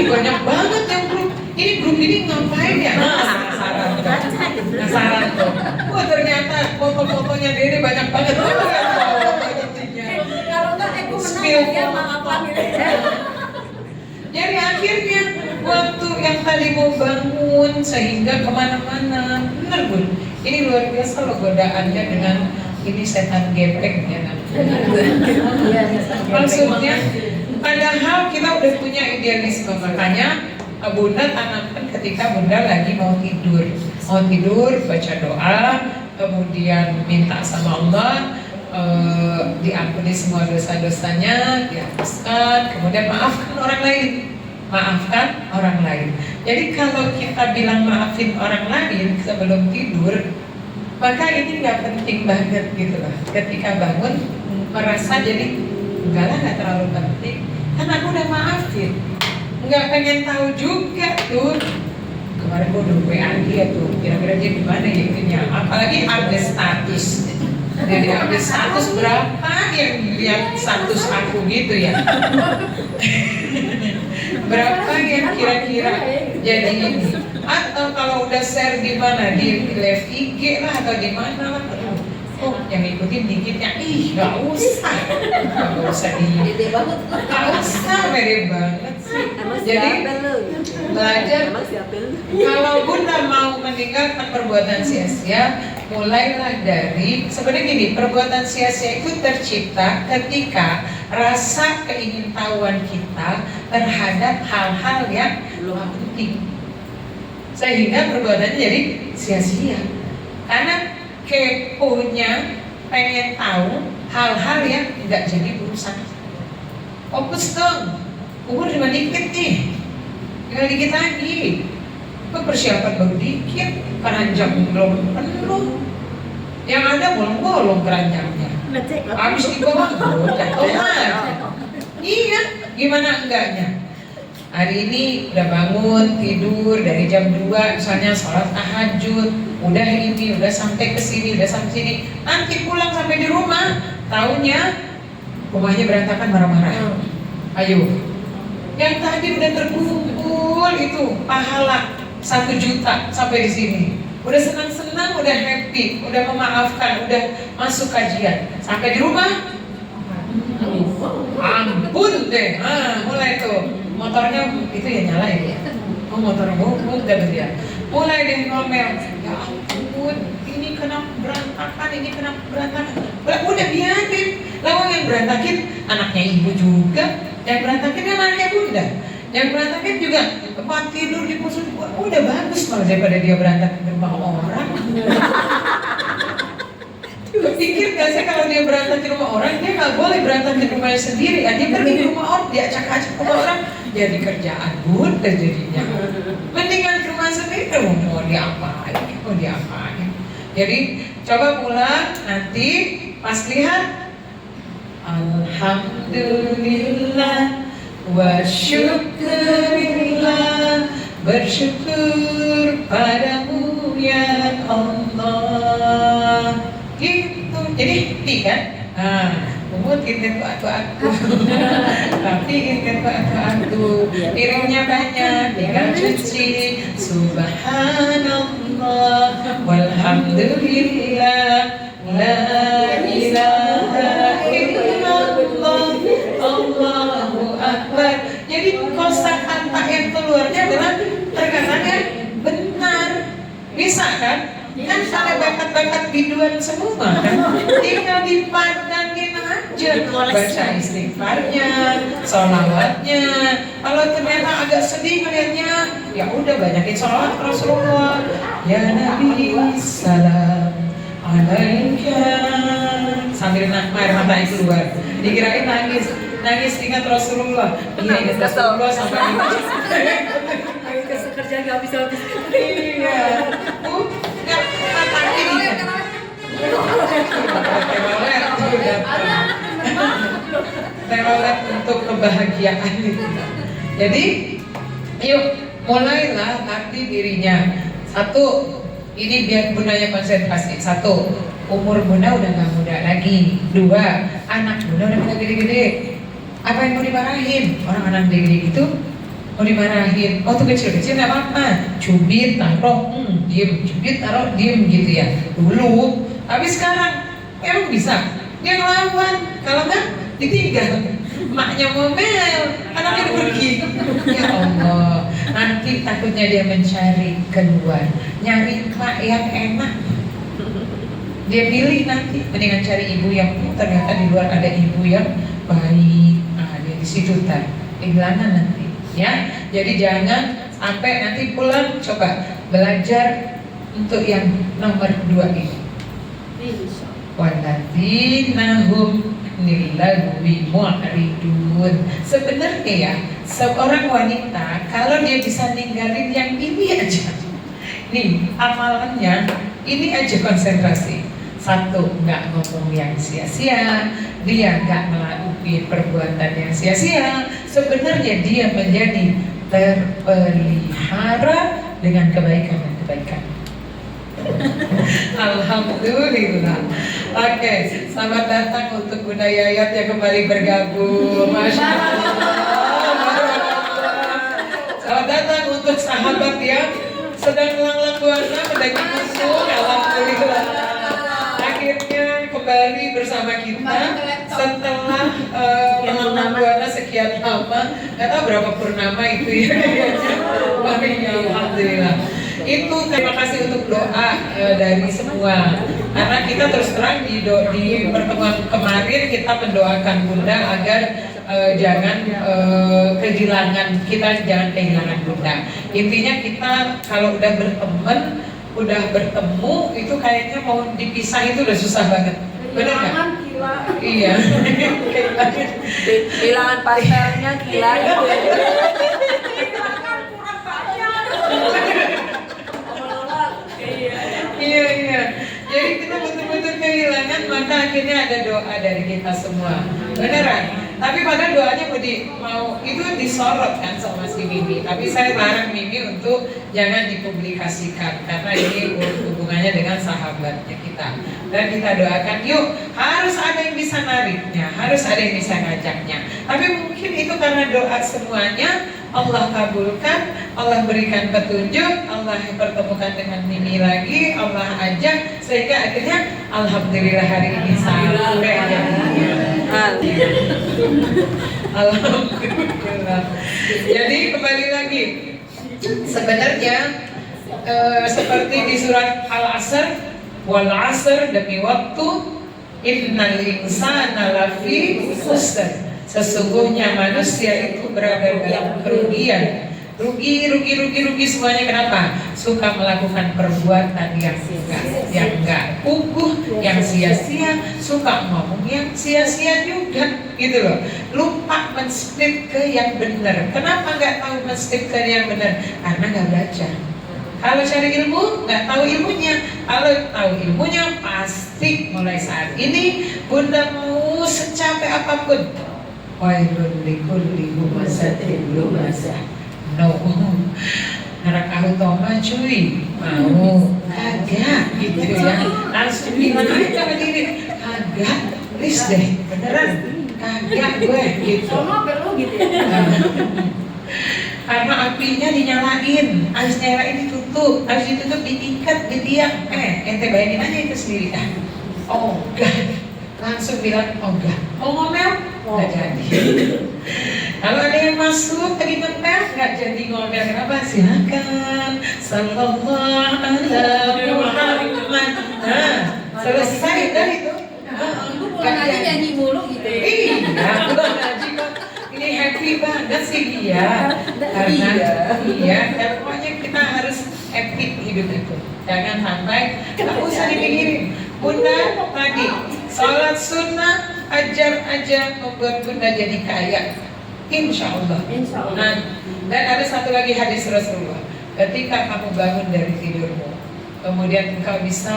Banyak banget yang grup. Ini grup ini ngapain ya? Penasaran tuh. Wah ternyata foto-fotonya Dede banyak banget. Kalau enggak aku menang ya maaf gitu. Jadi akhirnya waktu yang tadi mau bangun sehingga kemana-mana, bener Bun. Ini luar biasa loh godaannya dengan ini setan geprek ya kan. Maksudnya padahal kita udah punya idealisme, makanya bunda tanamkan ketika bunda lagi mau tidur baca doa, kemudian minta sama Allah diampuni semua dosa-dosanya, dihapuskan, kemudian maafkan orang lain. Jadi kalau kita bilang maafin orang lain sebelum tidur, maka ini nggak penting banget gitu lah. Ketika bangun merasa jadi nggak terlalu penting, kan aku udah maafin, nggak pengen tahu juga tuh. Kemarin gue udah WA dia tuh, kira-kira dia gimana ya itunya, apalagi update status. Jadi habis status berapa yang lihat status aku gitu ya? Berapa yang kira-kira jadi ini? Atau kalau udah share di mana, di live IG lah atau di mana lah? Oh, yang ikutin dikitnya, gak usah gak usah mirip banget sih. Jadi belajar, kalau Bunda mau meninggalkan perbuatan sia-sia, mulailah dari, sebenarnya gini, perbuatan sia-sia itu tercipta ketika rasa keingintahuan kita terhadap hal-hal yang penting, sehingga perbuatannya jadi sia-sia. Karena keponya pengen tahu hal-hal yang nggak jadi urusan. Fokus dong, umur cuma dikit nih, tinggal dikit lagi. Persiapan baru dikit, keranjang belum penuh, yang ada bolong-bolong keranjangnya. Habis di bawah jatuh aja. Iya, gimana enggaknya? Hari ini udah bangun, tidur dari jam 2, misalnya sholat tahajud, udah ini, udah sampai ke sini, udah sampai sini. Nanti pulang sampai di rumah, taunya rumahnya berantakan, marah-marah. Ayo, yang tadi udah terkumpul itu pahala 1 juta sampai di sini, udah senang-senang, udah happy, udah memaafkan, udah masuk kajian, sampai di rumah, ampun deh, mulai tuh. Motornya itu ya nyala ya, motor mogok dan dia mulai deh ngomel, ya ampun, ini kenapa berantakan, udah biarin, lawang yang berantakin anaknya ibu juga, yang berantakin anaknya bunda, yang berantakin juga tempat tidur di pusat, udah bagus malah daripada dia berantakin di rumah orang. Pikir gak sih kalau dia berantakin rumah orang, dia gak boleh berantakin rumahnya sendiri, dia pergi di rumah orang, dia acak-acak rumah orang, jadi kerjaan bunda jadinya. Mendingan ke rumah sendiri, mau diapain. Jadi coba pulang nanti pas lihat, alhamdulillah wa syukurillah, bersyukur padamu ya Allah. Gitu, jadi kan? Umut ingat aku, tapi ingat aku, piringnya banyak, tinggal cuci. Subhanallah, walhamdulillah, la ilaha illallah, Allahu Akbar. Jadi kosakata yang keluarnya adalah terkadang yang benar, bisa kan? Kan ada bakat-bakat biduan semua kan, tinggal dipadanin aja, baca istighfarnya, sholawatnya. Kalau ternyata agak sedih melihatnya, ya udah banyakin sholawat Rasulullah. Ya Nabi salam alaika, sambil air matanya keluar, dikirain nangis ingat Rasulullah. Iya ingat Rasulullah sampai nangis kerja nggak habis-habis. Iya, terolet untuk kebahagiaan itu. Jadi, yuk mulailah latih dirinya. 1, ini biar bundanya konsentrasi. 1, umur bunda udah gak muda lagi. 2, anak bunda udah pada gede-gede. Apa yang mau dimarahin? Orang anak gede-gede itu mau dimarahin. Waktu kecil-kecil gak apa-apa, cubit, taruh, diem, cubit, taruh, diem gitu ya dulu. Tapi sekarang emang bisa dia ngelawan, kalau enggak ditinggal, maknya ngomel, anaknya pergi. Ya Allah, nanti takutnya dia mencari keluar, nyari mak yang enak, dia pilih nanti mendingan cari ibu yang ternyata di luar ada ibu yang baik. Dia di situ kehilangan nanti. Ya, jadi jangan sampai nanti pulang coba belajar untuk yang nomor 2 ini. Walladzina hum lillahwi mu'ridun. Sebenarnya ya, seorang wanita kalau dia bisa ninggalin yang ini aja, nih amalannya ini aja konsentrasi. 1, nggak ngomong yang sia-sia, dia nggak melakukan perbuatan yang sia-sia. Sebenarnya dia menjadi terpelihara dengan kebaikan dan kebaikan. Alhamdulillah. Oke, selamat datang untuk Bunda Yayat yang kembali bergabung. Masya Allah. Selamat datang untuk sahabat yang sedang melanglang buana mendaki gunung. Alhamdulillah. Akhirnya kembali bersama kita setelah melanglang buana sekian lama. Nggak tahu berapa purnama itu ya. Alhamdulillah. Itu terima kasih untuk doa dari semua. Karena kita terus terang di pertemuan kemarin kita mendoakan Bunda agar jangan kehilangan Bunda. Intinya kita kalau udah berteman, udah bertemu itu kayaknya mau dipisah itu udah susah banget. Benar nggak? Iya. Kehilangan pacarnya gila. Iya. Jadi kita betul-betul kehilangan, maka akhirnya ada doa dari kita semua. Beneran. Tapi padahal doanya mau itu disorot kan sama si Mimi. Tapi saya larang Mimi untuk jangan dipublikasikan karena ini hubungannya dengan sahabatnya kita. Dan kita doakan, yuk harus ada yang bisa nariknya, harus ada yang bisa ngajaknya. Tapi mungkin itu karena doa semuanya Allah kabulkan, Allah berikan petunjuk, Allah pertemukan dengan Mimi lagi, Allah ajak sehingga akhirnya alhamdulillah hari ini sampai alhamdulillah. Jadi kembali lagi, sebenarnya seperti di surat Al-Asr, wal 'asr demi waktu, innal insana lafi khusr. Sesungguhnya manusia itu berada dalam kerugian. Rugi semuanya. Kenapa? Suka melakukan perbuatan yang enggak kukuh, yang sia-sia, suka ngomong yang sia-sia juga, gitu loh. Lupa men-split ke yang benar. Kenapa nggak tahu men-split ke yang benar? Karena nggak belajar. Kalau cari ilmu, nggak tahu ilmunya. Kalau tahu ilmunya, pasti mulai saat ini Bunda mau secapek apapun. Wailun likulli humazatin lumazah. No, neraka utama cuy, mau kagak gitu ya, langsung bilang aja sama diri, kagak, please deh, beneran, kagak gue gitu. Sama perlu gitu ya. Karena apinya dinyalain, habis nyalain ditutup, habis ditutup diikat, didiam. Ente bayangin aja itu sendiri dah. Oh God, langsung bilang oh God, mau ngomel, nggak jadi. Kalau ada yang masuk tadi ngomel, nggak jadi ngomel, kenapa? Silakan, sallallahu alaihi Muhammad. Nah, selesai dah itu. Ibu pulang aja nyanyi mulu gitu. Iya, pulang ngaji kok. Ini happy banget sih dia. Karena iya, dan pokoknya kita harus happy hidup itu. Jangan sampai nggak usah dipikirin. Bunda tadi sholat sunnah, ajar aja membuat Bunda jadi kaya. Insya Allah. Nah, dan ada satu lagi hadis Rasulullah. Ketika kamu bangun dari tidurmu, kemudian engkau bisa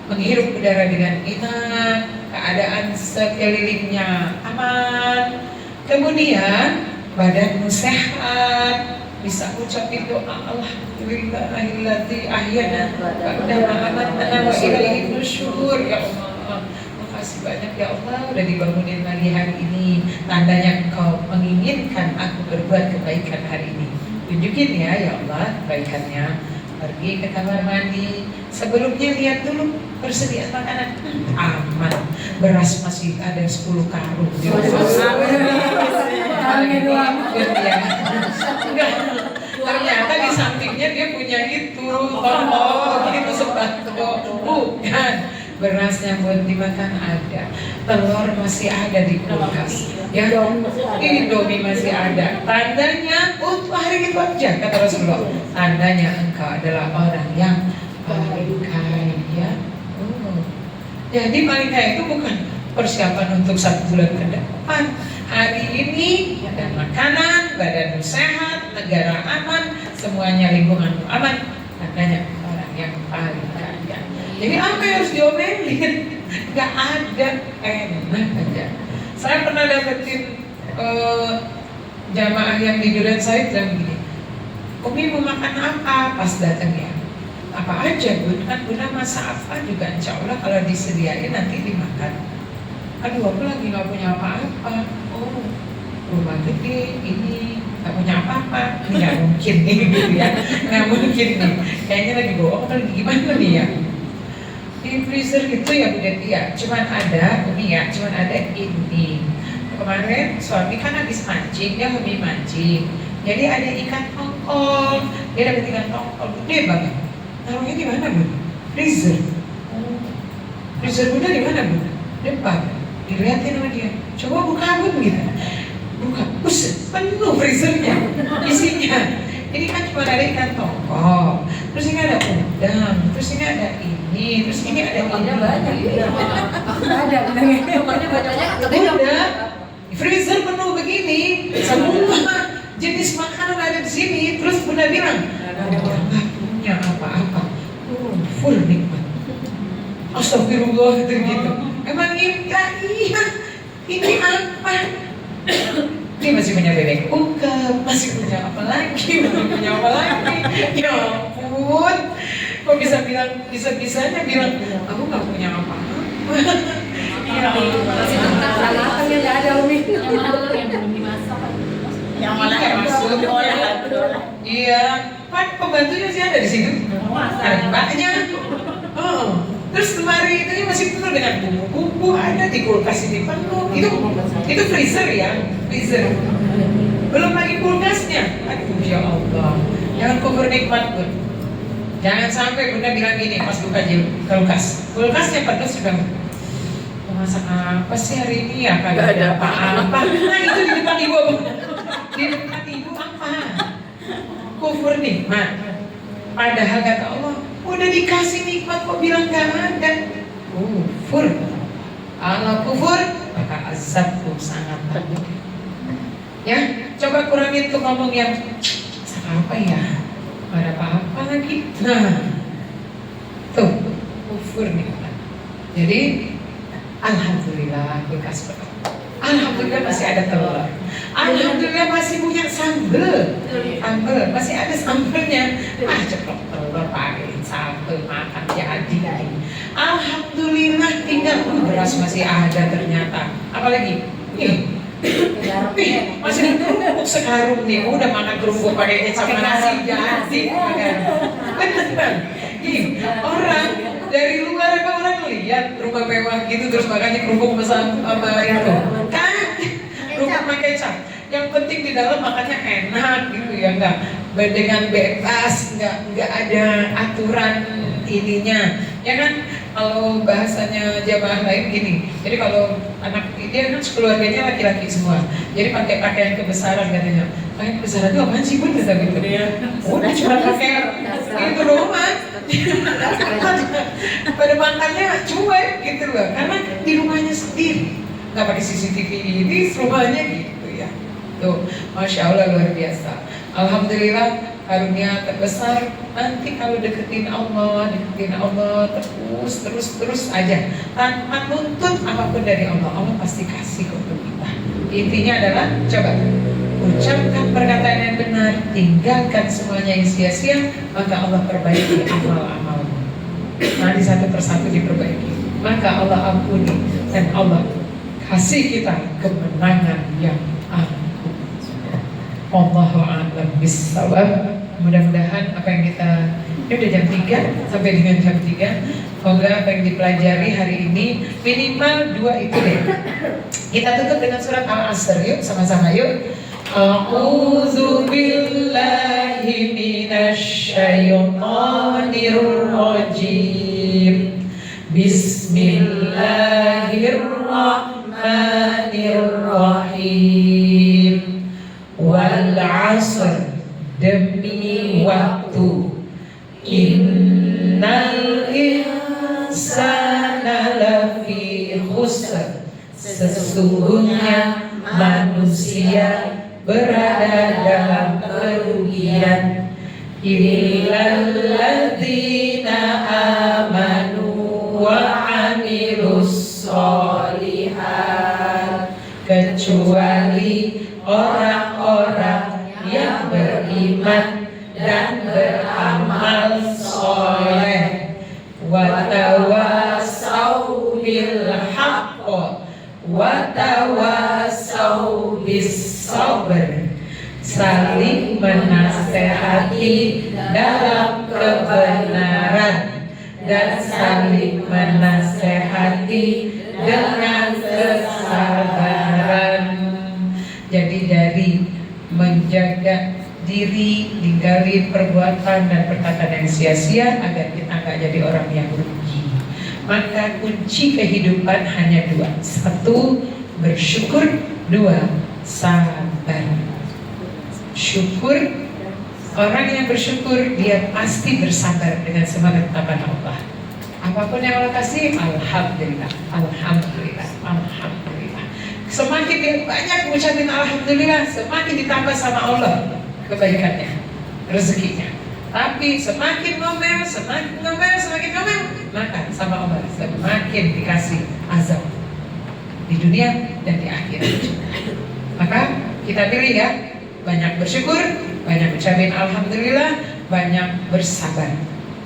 menghirup udara dengan enak, keadaan sekelilingnya aman, kemudian badanmu sehat, bisa ucapin doa alhamdulillahilladzi ahyana ba'da amatana wa ilaihi nusyur. Ya Allah, makasih banyak ya Allah udah dibangunin lagi hari ini. Tandanya engkau menginginkan aku berbuat kebaikan hari ini. Tunjukin ya Allah kebaikannya. Pergi ke kamar mandi, sebelumnya lihat dulu persediaan makanan aman, beras masih ada 10 karung. Ternyata di sampingnya dia punya itu gitu sembako, bukan. Berasnya buat dimakan ada, telur masih ada di kulkas, ya Indomie masih ada. Tandanya untuk hari itu aja kata Rasulullah. Tandanya engkau adalah orang yang paling kaya. Jadi paling kaya itu bukan persiapan untuk 1 bulan ke depan. Hari ini ada makanan, badanmu sehat, negara aman, semuanya lingkunganmu aman. Tandanya orang yang paling kaya. Jadi apa yang harus diomelin? Gak ada, enak aja. Saya pernah dapetin jamaah yang di Duren Said dan begini, Umi mau makan apa? Pas datang ya, apa aja Bun, kan Bunda masak apa juga insya Allah kalau disediain nanti dimakan. Aduh aku lagi nggak punya apa-apa. Oh rumah gede ini nggak punya apa-apa, ini nggak mungkin nih gitu ya, nggak mungkin nih, kayaknya lagi bohong atau gimana nih ya. Di freezer gitu ya Bunda, ya cuman ada ini ya, cuman ada ini. Kemarin suami kan habis mancing, dia hobi mancing, jadi ada ikan tongkol, dia dapat ikan tongkol gede banget. Taruhnya di mana Bunda? Freezer. Freezer Bunda di mana Bunda? Depan. Dilihatin sama dia, coba buka Bun gitu. Buka, buset, penuh freezernya, isinya. Ini kan cuma ada ikan tongkol, terus ini ada udang, terus ini ada ini, terus ini ada ini. Banyak. Ada banyaknya. Udah, freezer penuh begini, semua jenis makanan ada di sini. Terus Bunda bilang, nggak punya apa-apa, full nikmat. Astagfirullah gitu. Emang ini, iya, ini apa? Dia masih punya bebek ungkep, masih punya apa lagi, masih punya apa lagi. Ya ampun, kok bisa-bisanya bilang, aku nggak punya apa-apa. Ya Masih tentang matangnya nggak ada Umi. Yang belum dimasak. Yang malah maksud. Iya, kan pembantunya sih ada di situ. Ada mbaknya. Oh. Terus lemari itu masih penuh dengan bumbu-bumbu, ada di kulkas ini penuh. Itu freezer ya, freezer. Belum lagi kulkasnya. Aduh ya Allah, jangan kufur nikmat Bun. Jangan sampai Bunda bilang gini pas buka kulkas. Kulkasnya penuh sudah. Mau masak apa sih hari ini ya? Kagak ada apa-apa. Nah itu di depan ibu. Di depan ibu apa? Kufur nikmat. Padahal kata Allah, udah dikasih nikmat kok bilang gak ada. Kufur. Kalau kufur, maka azabku sangat pedih. Ya, coba kurangin tuh ngomong yang apa ya? Gak ada apa-apa lagi. Nah, tuh kufur nikmat. Jadi, alhamdulillah kulkas penuh. Alhamdulillah masih ada telur. Alhamdulillah masih punya sambel. Masih ada sambelnya. Ceplok telur, pakai sambel, makan jadi. Alhamdulillah tinggal beras masih ada ternyata. Apalagi? Masih ada kerupuk sekarung nih. Udah makan kerupuk pakai kecap nasi jadi. Beneran. Orang dari luar kan orang lihat rumah mewah gitu terus makanya kerupuk sama itu kan kerupuk pakai kecap. Yang penting di dalam makannya enak gitu ya, enggak dengan bebas, enggak ada aturan ininya ya kan. Kalau bahasanya jamaah lain gini, jadi kalau anak dia kan keluarganya laki-laki semua, jadi pakai pakaian kebesaran katanya. Pakaian kebesaran itu apaan sih Bun? Kata gitu. Udah cuma pakai itu doang. Pada makannya cuek gitu loh, karena di rumahnya sendiri, nggak pakai CCTV ini rumahnya gitu ya. Tuh, masya Allah luar biasa. Alhamdulillah karunia terbesar. Nanti kalau deketin Allah terus aja tanpa nuntut apapun dari Allah, Allah pasti kasih kok kita. Intinya adalah coba ucapkan perkataan yang benar, tinggalkan semuanya yang sia-sia, maka Allah perbaiki amal-amalmu. Nanti satu persatu diperbaiki, maka Allah ampuni dan Allah kasih kita kemenangan yang agung. Wallahu a'lam bishawab. Mudah-mudahan apa yang kita, ini udah jam 3 sampai dengan jam 3. Semoga apa yang dipelajari hari ini minimal 2 itu deh. Kita tutup dengan surat Al-Asr yuk, sama-sama yuk. A'udzu billahi minasy syaithanir rajim. Bismillahirrahmanirrahim. Wal 'asr, demi waktu, innal insana lafi khusr, sesungguhnya manusia berada dalam kerugian, illal ladzina amanu wa amilus sholihat, kecuali orang-orang yang beriman dan beramal soleh. sholeh wa tawassaw bil haqq wa tawassaw bis sabr. Saling menasehati dalam kebenaran dan saling menasehati dengan kesabaran. Jadi dari menjaga diri, ninggalin perbuatan dan perkataan yang sia-sia agar kita nggak jadi orang yang rugi. Maka kunci kehidupan hanya dua: satu, bersyukur; dua, sabar. Syukur, orang yang bersyukur dia pasti bersabar dengan semua ketetapan Allah. Apapun yang Allah kasih, alhamdulillah, alhamdulillah, alhamdulillah. Semakin dia banyak mengucapkan alhamdulillah, semakin ditambah sama Allah kebaikannya, rezekinya. Tapi semakin ngomel, maka sama Allah semakin dikasih azab di dunia dan di akhirat. Maka kita pilih ya, banyak bersyukur, banyak ucapin alhamdulillah, banyak bersabar.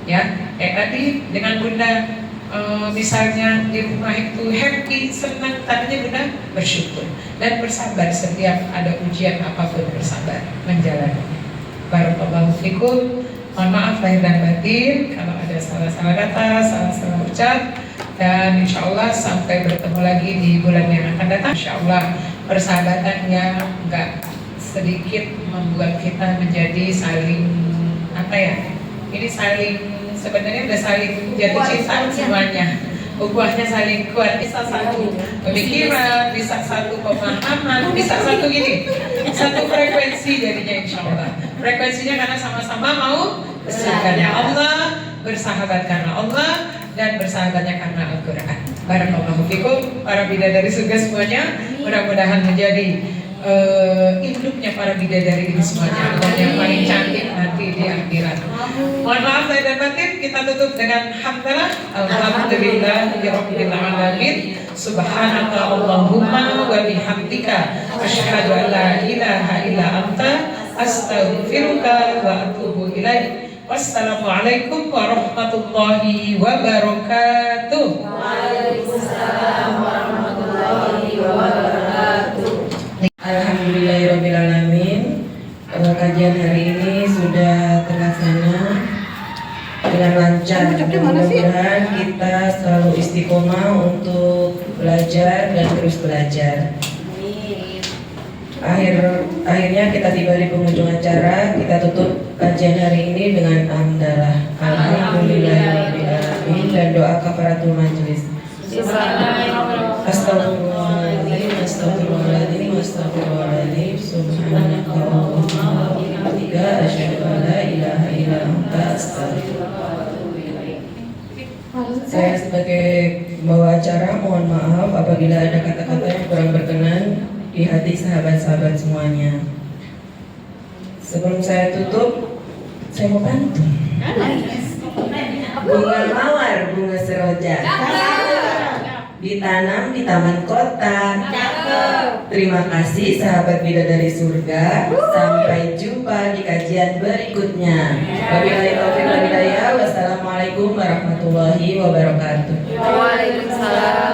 Ya, tadi dengan Bunda misalnya di rumah itu happy, senang, tadinya Bunda bersyukur dan bersabar setiap ada ujian apapun, bersabar menjalani. Barakallahu fikum. Mohon maaf lahir dan batin kalau ada salah-salah kata, salah-salah ucap, dan insya Allah sampai bertemu lagi di bulan yang akan datang. Insya Allah persahabatannya enggak sedikit membuat kita menjadi saling ini saling sebenarnya udah saling jatuh cinta semuanya. Ukhuwahnya saling kuat, bisa satu pemikiran, bisa satu pemahaman, bisa satu satu frekuensi jadinya insya Allah. Frekuensinya karena sama-sama mau surganya Allah, bersahabat karena Allah, dan bersahabatnya karena Al-Quran. Barakallahu fikum, para bidadari surga semuanya, mudah-mudahan menjadi induknya para bidadari ini semuanya dan yang paling cantik nanti di akhirat. Mohon maaf lahir dan batin, kita tutup dengan hamdalah. Alhamdulillahirabbil alamin. Subhanaka Allahumma wa bihamdika asyhadu an la ilaha illa anta astaghfiruka wa atubu ilaik. Wassalamualaikum warahmatullahi wabarakatuh. Waalaikumsalam warahmatullahi wabarakatuh. Alhamdulillahirrahmanirrahim. Kajian hari ini sudah terlaksana dengan lancar. Mudah-mudahan kita selalu istiqomah untuk belajar dan terus belajar. Akhirnya kita tiba di penghujung acara. Kita tutup kajian hari ini dengan hamdalah. Alhamdulillahirrahmanirrahim, dan doa kafaratul majelis. Astagfirullahaladzim, astagfirullahaladzim, astagfirullahaladzim. Subhanakallahumma wa bihamdika asyhadu an la ilaha illa anta astaghfiruka wa atubu ilaik. Saya sebagai pembawa acara mohon maaf apabila ada kata-kata yang kurang berkenan di hati sahabat-sahabat semuanya. Sebelum saya tutup, saya mau pantun. Bunga mawar, bunga seroja, ditanam di taman kota. Terima kasih sahabat bidadari surga. Sampai jumpa di kajian berikutnya. Wabillahi taufiq wal hidayah. Wassalamualaikum warahmatullahi wabarakatuh. Waalaikumsalam.